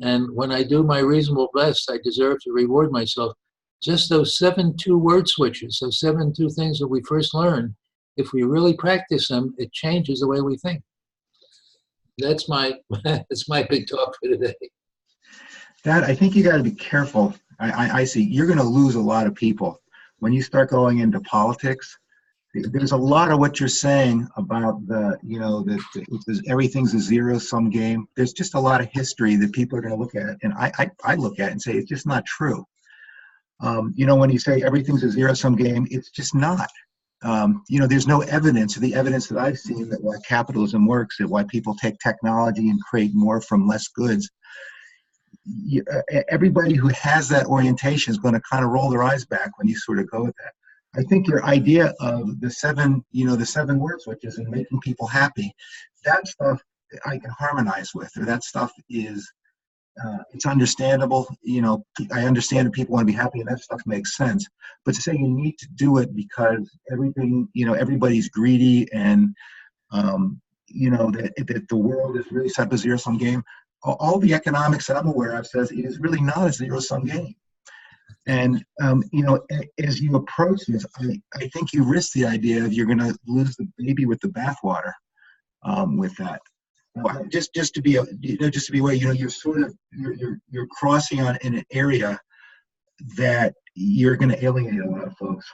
and when I do my reasonable best, I deserve to reward myself. Just those 7 2-word switches, those 7 2 things that we first learned, if we really practice them, it changes the way we think. That's my big talk for today. Dad, I think you got to be careful. I see you're going to lose a lot of people when you start going into politics. There's a lot of what you're saying about everything's a zero-sum game. There's just a lot of history that people are going to look at, and I look at it and say it's just not true. When you say everything's a zero-sum game, it's just not. There's no evidence, the evidence that I've seen that why capitalism works, that why people take technology and create more from less goods. Everybody who has that orientation is going to kind of roll their eyes back when you sort of go with that. I think your idea of the 7 word switches and making people happy, that stuff I can harmonize with, or that stuff is, it's understandable. I understand that people want to be happy, and that stuff makes sense. But to say you need to do it because everybody's greedy and, that the world is really set up a zero-sum game, all the economics that I'm aware of says it is really not a zero-sum game. And, as you approach this, I think you risk the idea of you're going to lose the baby with the bathwater with that. Just to be aware, you're crossing on in an area that you're going to alienate a lot of folks.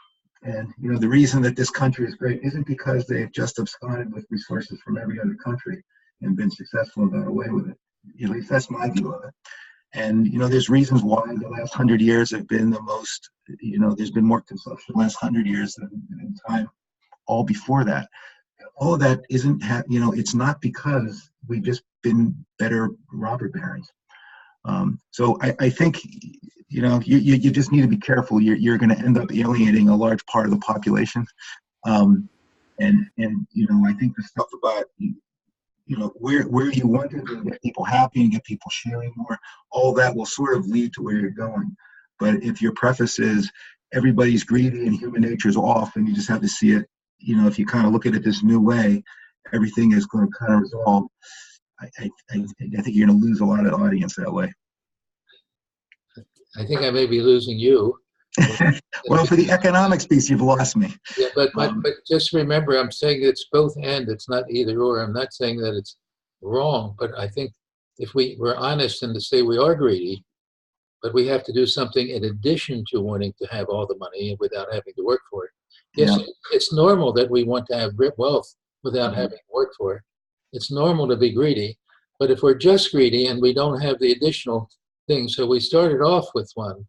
And, the reason that this country is great isn't because they've just absconded with resources from every other country and been successful and got away with it. At least that's my view of it. And, there's reasons why the last 100 years have been the most, there's been more consumption the last 100 years than in time all before that. All of that isn't, it's not because we've just been better robber barons. So I think, you just need to be careful. You're going to end up alienating a large part of the population. And I think the stuff about, where you want to get people happy and get people sharing more, all that will sort of lead to where you're going. But if your preface is everybody's greedy and human nature is off, and you just have to see it, if you kind of look at it this new way, everything is going to kind of resolve. I think you're going to lose a lot of the audience that way. I think I may be losing you. Well, for the economics piece, you've lost me. Yeah, but just remember, I'm saying it's both and. It's not either or. I'm not saying that it's wrong, but I think if we're honest and to say we are greedy, but we have to do something in addition to wanting to have all the money without having to work for it. Yes, yeah. It's normal that we want to have wealth without having to work for it. It's normal to be greedy, but if we're just greedy and we don't have the additional things, so we started off with one,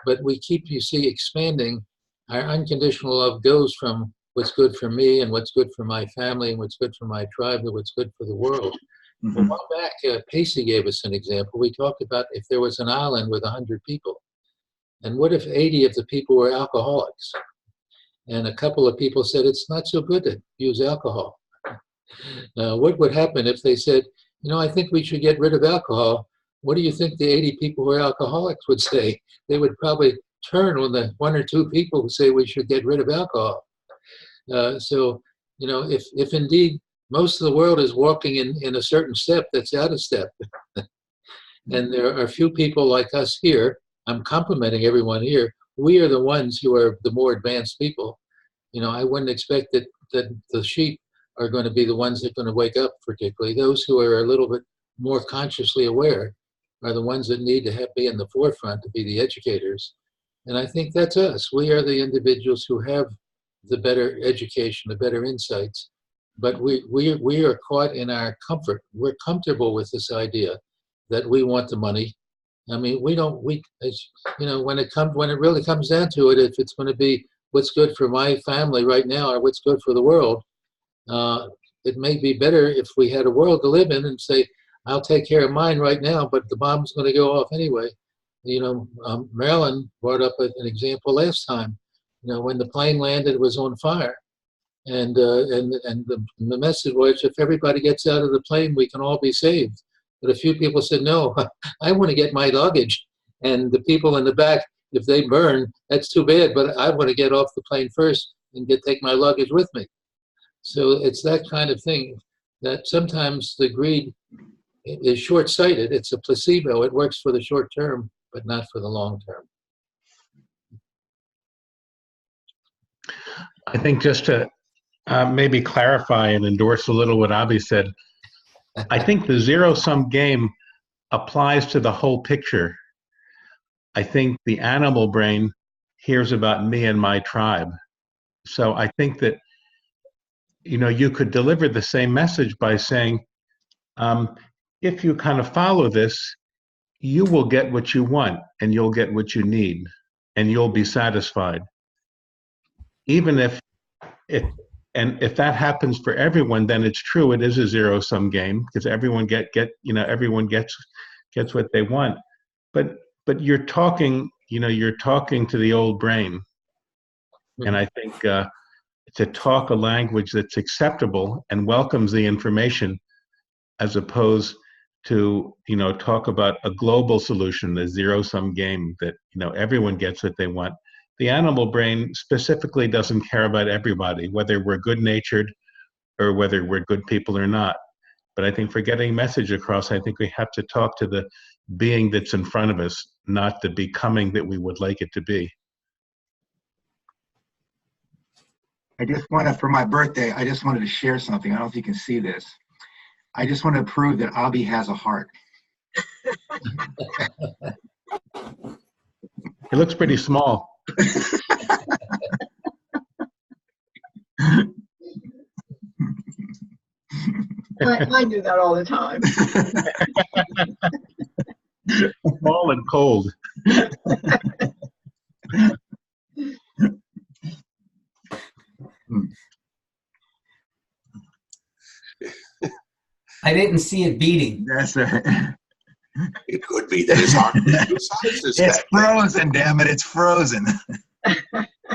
but we keep, expanding. Our unconditional love goes from what's good for me and what's good for my family and what's good for my tribe to what's good for the world. Mm-hmm. A while back, Pacey gave us an example. We talked about if there was an island with 100 people, and what if 80 of the people were alcoholics? And a couple of people said, it's not so good to use alcohol. What would happen if they said, I think we should get rid of alcohol. What do you think the 80 people who are alcoholics would say? They would probably turn on the 1 or 2 people who say we should get rid of alcohol. So, if indeed most of the world is walking in a certain step that's out of step, and there are a few people like us here, I'm complimenting everyone here, we are the ones who are the more advanced people. I wouldn't expect that the sheep are going to be the ones that are going to wake up particularly. Those who are a little bit more consciously aware are the ones that need to be in the forefront to be the educators. And I think that's us. We are the individuals who have the better education, the better insights, but we are caught in our comfort. We're comfortable with this idea that we want the money. I mean, when it really comes down to it, if it's going to be what's good for my family right now or what's good for the world, it may be better if we had a world to live in and say, I'll take care of mine right now, but the bomb's going to go off anyway. Marilyn brought up an example last time. When the plane landed, it was on fire. And the message was, if everybody gets out of the plane, we can all be saved. But a few people said, no, I want to get my luggage. And the people in the back, if they burn, that's too bad, but I want to get off the plane first and take my luggage with me. So it's that kind of thing that sometimes the greed is short-sighted. It's a placebo. It works for the short term, but not for the long term. I think just to maybe clarify and endorse a little what Abhi said, I think the zero-sum game applies to the whole picture. I think the animal brain hears about me and my tribe. So I think that, you could deliver the same message by saying, if you kind of follow this, you will get what you want and you'll get what you need and you'll be satisfied. Even if that happens for everyone, then it's true. It is a zero-sum game because everyone everyone gets what they want. But you're talking to the old brain, and I think to talk a language that's acceptable and welcomes the information, as opposed to talk about a global solution, the zero-sum game that everyone gets what they want. The animal brain specifically doesn't care about everybody, whether we're good-natured or whether we're good people or not. But I think for getting message across, I think we have to talk to the being that's in front of us, not the becoming that we would like it to be. For my birthday, I just wanted to share something. I don't know if you can see this. I just want to prove that Abhi has a heart. It looks pretty small. I do that all the time. Small and cold. I didn't see it beating. That's right. It could be that his heart It's frozen, damn it, it's frozen.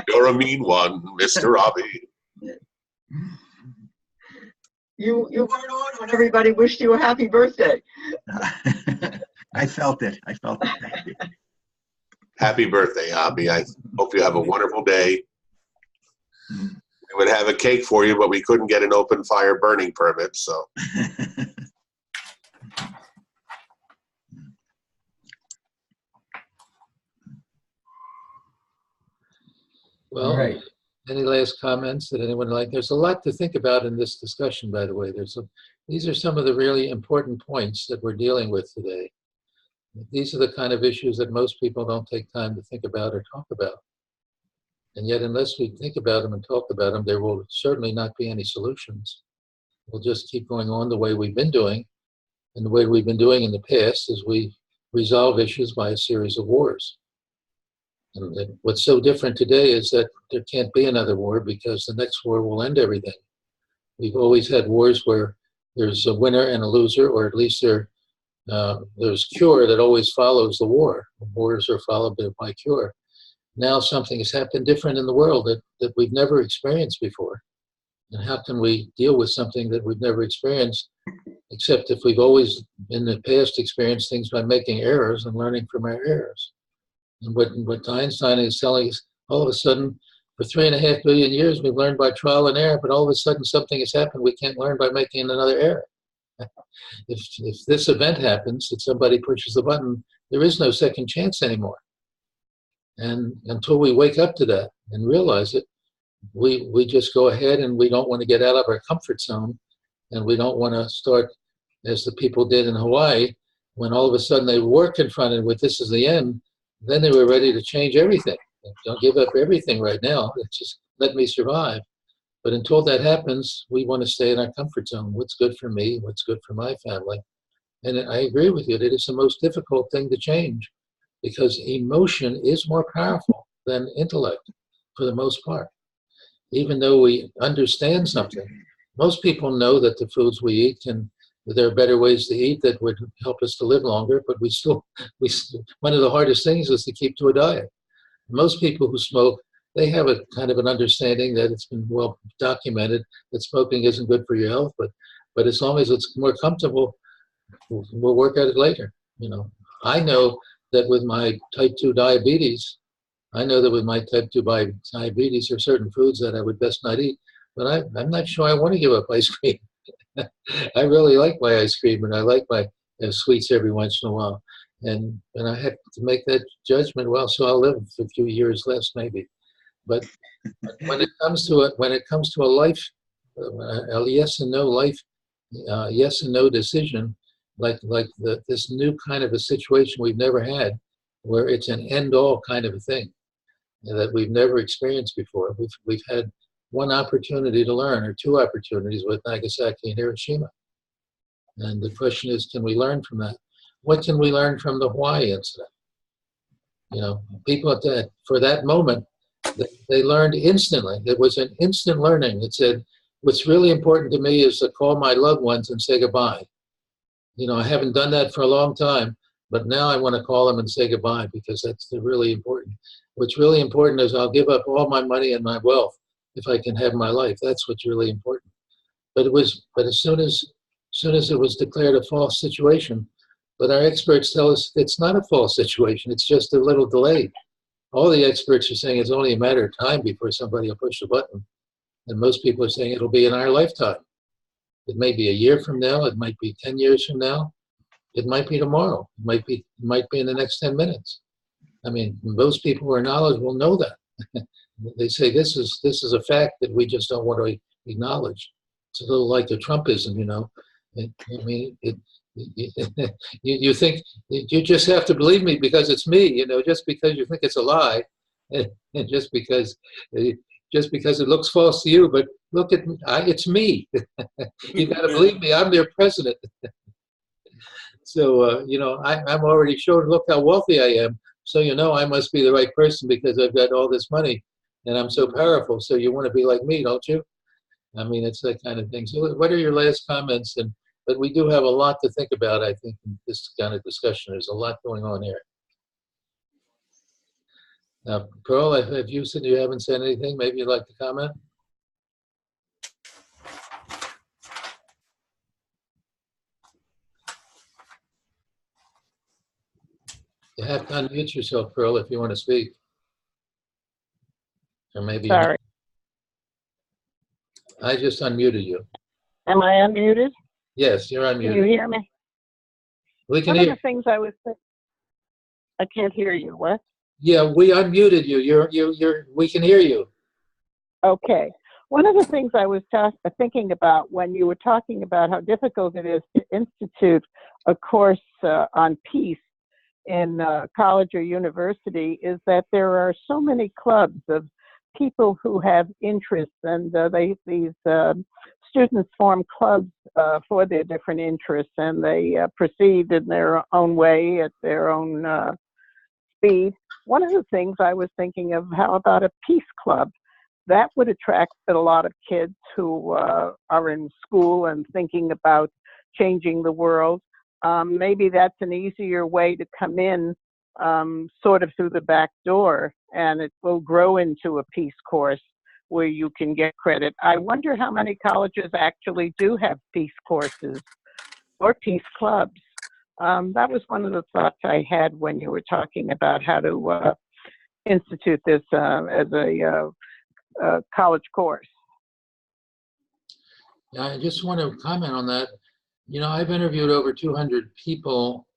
You're a mean one, Mr. Robbie. You weren't on when everybody wished you a happy birthday. I felt it. Thank you. Happy birthday, Abhi. I hope you have a wonderful day. We would have a cake for you, but we couldn't get an open fire burning permit, so. Well, Right. Any last comments that anyone would like? There's a lot to think about in this discussion, by the way. These are some of the really important points that we're dealing with today. These are the kind of issues that most people don't take time to think about or talk about. And yet, unless we think about them and talk about them, there will certainly not be any solutions. We'll just keep going on the way we've been doing. And the way we've been doing in the past is we resolve issues by a series of wars. And what's so different today is that there can't be another war because the next war will end everything. We've always had wars where there's a winner and a loser, or at least there's cure that always follows the war. Wars are followed by cure. Now something has happened different in the world that we've never experienced before. And how can we deal with something that we've never experienced, except if we've always in the past experienced things by making errors and learning from our errors. And what Einstein is telling us, all of a sudden, for 3.5 billion years, we've learned by trial and error, but all of a sudden something has happened we can't learn by making another error. If this event happens, that somebody pushes the button, there is no second chance anymore. And until we wake up to that and realize it, we just go ahead, and we don't want to get out of our comfort zone, and we don't want to start as the people did in Hawaii, when all of a sudden they were confronted with this is the end, then they were ready to change everything. Don't give up everything right now. It's just let me survive. But until that happens, we want to stay in our comfort zone. What's good for me? What's good for my family? And I agree with you that it's the most difficult thing to change, because emotion is more powerful than intellect for the most part. Even though we understand something, most people know that the foods we eat there are better ways to eat that would help us to live longer, but one of the hardest things is to keep to a diet. Most people who smoke, they have a kind of an understanding that it's been well documented that smoking isn't good for your health, but as long as it's more comfortable, we'll work at it later. I know that with my type 2 diabetes, there are certain foods that I would best not eat, but I'm not sure I want to give up ice cream. I really like my ice cream, and I like my sweets every once in a while. And I have to make that judgment. Well, so I'll live a few years less, maybe. But when it comes to a life, a yes and no life, yes and no decision, like this new kind of a situation we've never had, where it's an end-all kind of a thing that we've never experienced before. We've had one opportunity to learn, or two opportunities, with Nagasaki and Hiroshima. And the question is, can we learn from that? What can we learn from the Hawaii incident? People for that moment, they learned instantly. It was an instant learning. It said, what's really important to me is to call my loved ones and say goodbye. I haven't done that for a long time, but now I want to call them and say goodbye, because that's really important. What's really important is I'll give up all my money and my wealth if I can have my life. That's what's really important. But as soon as it was declared a false situation, but our experts tell us it's not a false situation. It's just a little delayed. All the experts are saying it's only a matter of time before somebody will push the button. And most people are saying it'll be in our lifetime. It may be a year from now. It might be 10 years from now. It might be tomorrow. It might be in the next 10 minutes. I mean, most people who are knowledgeable know that. They say this is a fact that we just don't want to acknowledge. It's a little like the Trumpism, you think you just have to believe me because it's me, just because you think it's a lie, and just because it looks false to you. But look at me, it's me. You got to believe me. I'm their president. So I'm already showing. Look how wealthy I am. So I must be the right person because I've got all this money, and I'm so powerful. So you want to be like me, don't you? I mean, it's that kind of thing. So what are your last comments? But we do have a lot to think about, I think, in this kind of discussion. There's a lot going on here. Now, Pearl, if you said you haven't said anything, maybe you'd like to comment? You have to unmute yourself, Pearl, if you want to speak. Or maybe you're not. Sorry. I just unmuted you. Am I unmuted? Yes, you're Can you unmuted. hear me? We can One of hear. the things I can't hear you. What? Yeah, we unmuted you. We can hear you. Okay. One of the things I was thinking about when you were talking about how difficult it is to institute a course on peace in college or university is that there are so many clubs of people who have interests, and these students form clubs for their different interests, and they proceed in their own way at their own speed. One of the things I was thinking of, how about a peace club? That would attract a lot of kids who are in school and thinking about changing the world. Maybe that's an easier way to come in sort of through the back door, and it will grow into a peace course where you can get credit. I wonder how many colleges actually do have peace courses or peace clubs. That was one of the thoughts I had when you were talking about how to institute this as a college course. Yeah, I just want to comment on that. You know, I've interviewed over 200 people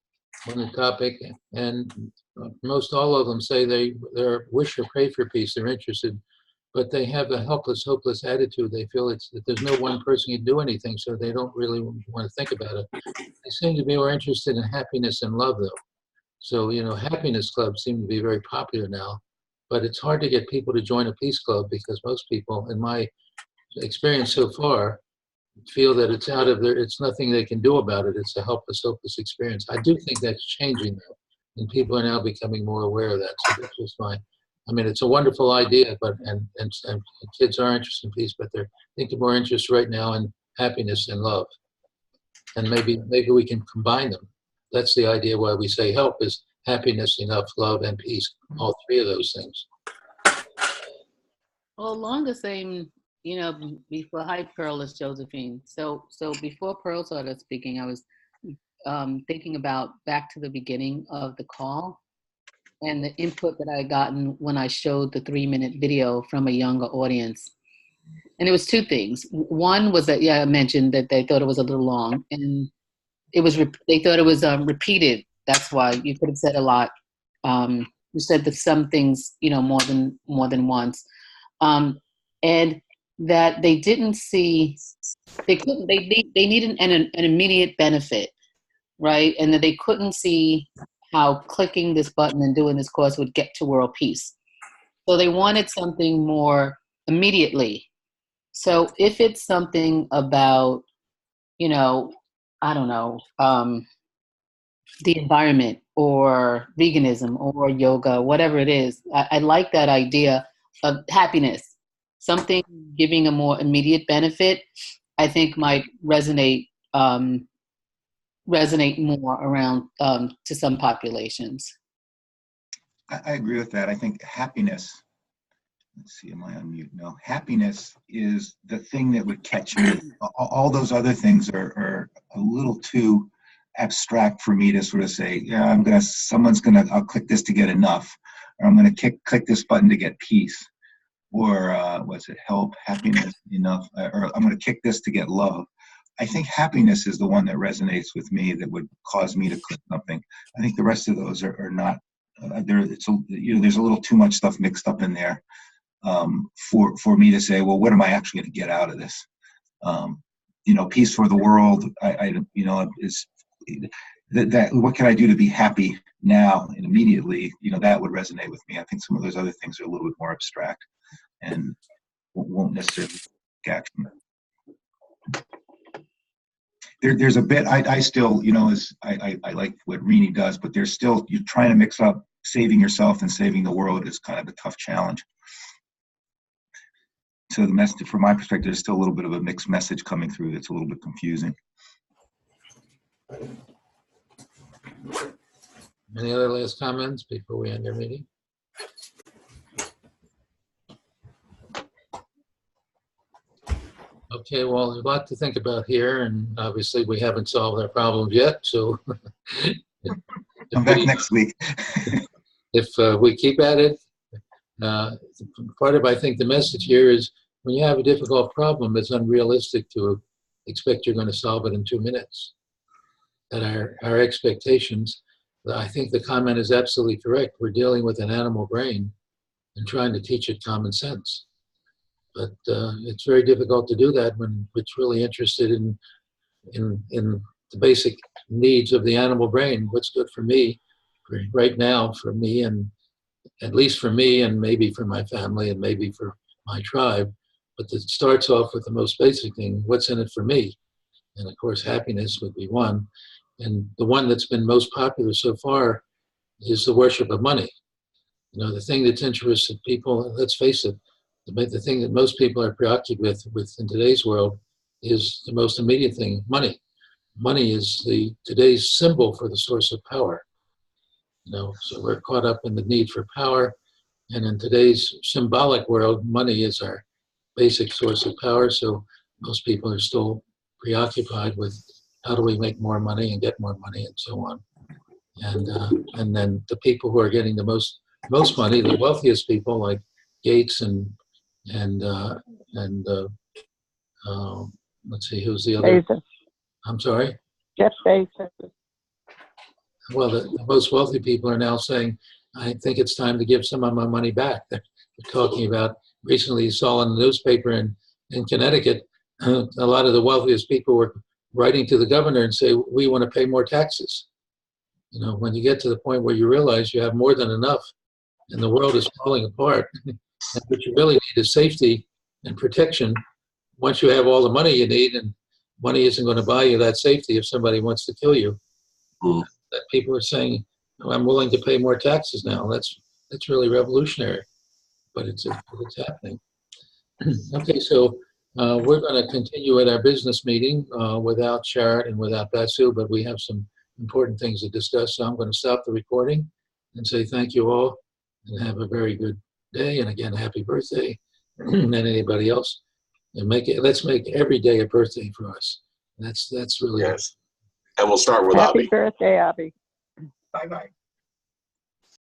on the topic, and most all of them say they wish or pray for peace. They're interested, but they have a helpless, hopeless attitude. They feel that there's no one person who can do anything, so they don't really want to think about it. They seem to be more interested in happiness and love, though. So, you know, happiness clubs seem to be very popular now, but it's hard to get people to join a peace club because most people, in my experience so far, feel that it's out of their, it's nothing they can do about it. It's a helpless, hopeless experience. I do think that's changing though, and people are now becoming more aware of that. So that's just fine. I mean, it's a wonderful idea, but and kids are interested in peace, but they're thinking more interest right now in happiness and love, and maybe we can combine them. That's the idea why we say help is happiness, enough, love, and peace. All three of those things. Well, along the same, you know, before, hi, Pearl, is Josephine. So before Pearl started speaking, I was thinking about back to the beginning of the call and the input that I had gotten when I showed the 3-minute video from a younger audience. And it was two things. One was that, yeah, I mentioned that they thought it was a little long, and it was they thought it was repeated. That's why you could have said a lot. You said that some things, you know, more than once. And that they didn't see, they couldn't, they needed an immediate benefit, right? And that they couldn't see how clicking this button and doing this course would get to world peace. So they wanted something more immediately. So if it's something about, you know, I don't know, the environment or veganism or yoga, whatever it is, I like that idea of happiness. Something giving a more immediate benefit, I think might resonate more around to some populations. I agree with that. I think happiness, let's see, am I on mute? No, happiness is the thing that would catch me. All those other things are a little too abstract for me to sort of say, yeah, I'll click this to get enough, or I'm going to click this button to get peace. Or what's it, help, happiness, enough, or I'm going to kick this to get love. I think happiness is the one that resonates with me, that would cause me to click something. I think the rest of those are not, there's a little too much stuff mixed up in there for me to say, well, what am I actually going to get out of this? Peace for the world, is that what can I do to be happy now and immediately? That would resonate with me. I think some of those other things are a little bit more abstract and won't necessarily take action. There's a bit I still, I like what Rini does, but there's still, you're trying to mix up saving yourself and saving the world is kind of a tough challenge. So the message, from my perspective, there's still a little bit of a mixed message coming through that's a little bit confusing. Any other last comments before we end our meeting? Okay, well, there's a lot to think about here, and obviously we haven't solved our problems yet, so I'm back next week. If we keep at it, part of, I think, the message here is when you have a difficult problem, it's unrealistic to expect you're going to solve it in 2 minutes. That our expectations, I think the comment is absolutely correct. We're dealing with an animal brain and trying to teach it common sense. But it's very difficult to do that when it's really interested in the basic needs of the animal brain. What's good for me right now, for me, and at least for me, and maybe for my family, and maybe for my tribe. But it starts off with the most basic thing: what's in it for me? And of course, happiness would be one. And the one that's been most popular so far is the worship of money. The thing that's interested people, let's face it, the thing that most people are preoccupied with in today's world is the most immediate thing: money. Money is today's symbol for the source of power. So we're caught up in the need for power, and in today's symbolic world, money is our basic source of power. So most people are still preoccupied with how do we make more money and get more money and so on. And then the people who are getting the most money, the wealthiest people like Gates and let's see, who's the other? Bezos. I'm sorry? Jeff Bezos. Well, the most wealthy people are now saying, I think it's time to give some of my money back. They're talking about, recently you saw in the newspaper in Connecticut, a lot of the wealthiest people were writing to the governor and say, we want to pay more taxes. You know, when you get to the point where you realize you have more than enough and the world is falling apart, and what you really need is safety and protection. Once you have all the money you need, and money isn't going to buy you that safety if somebody wants to kill you, that people are saying, oh, I'm willing to pay more taxes now. That's really revolutionary, but it's happening. Okay, so we're going to continue at our business meeting without Sharon and without Basu, but we have some important things to discuss. So I'm going to stop the recording and say thank you all and have a very good day. And again, happy birthday. And anybody else, and let's make every day a birthday for us. That's really yes. And we'll start with Happy Abby. birthday, Abby. Bye-bye.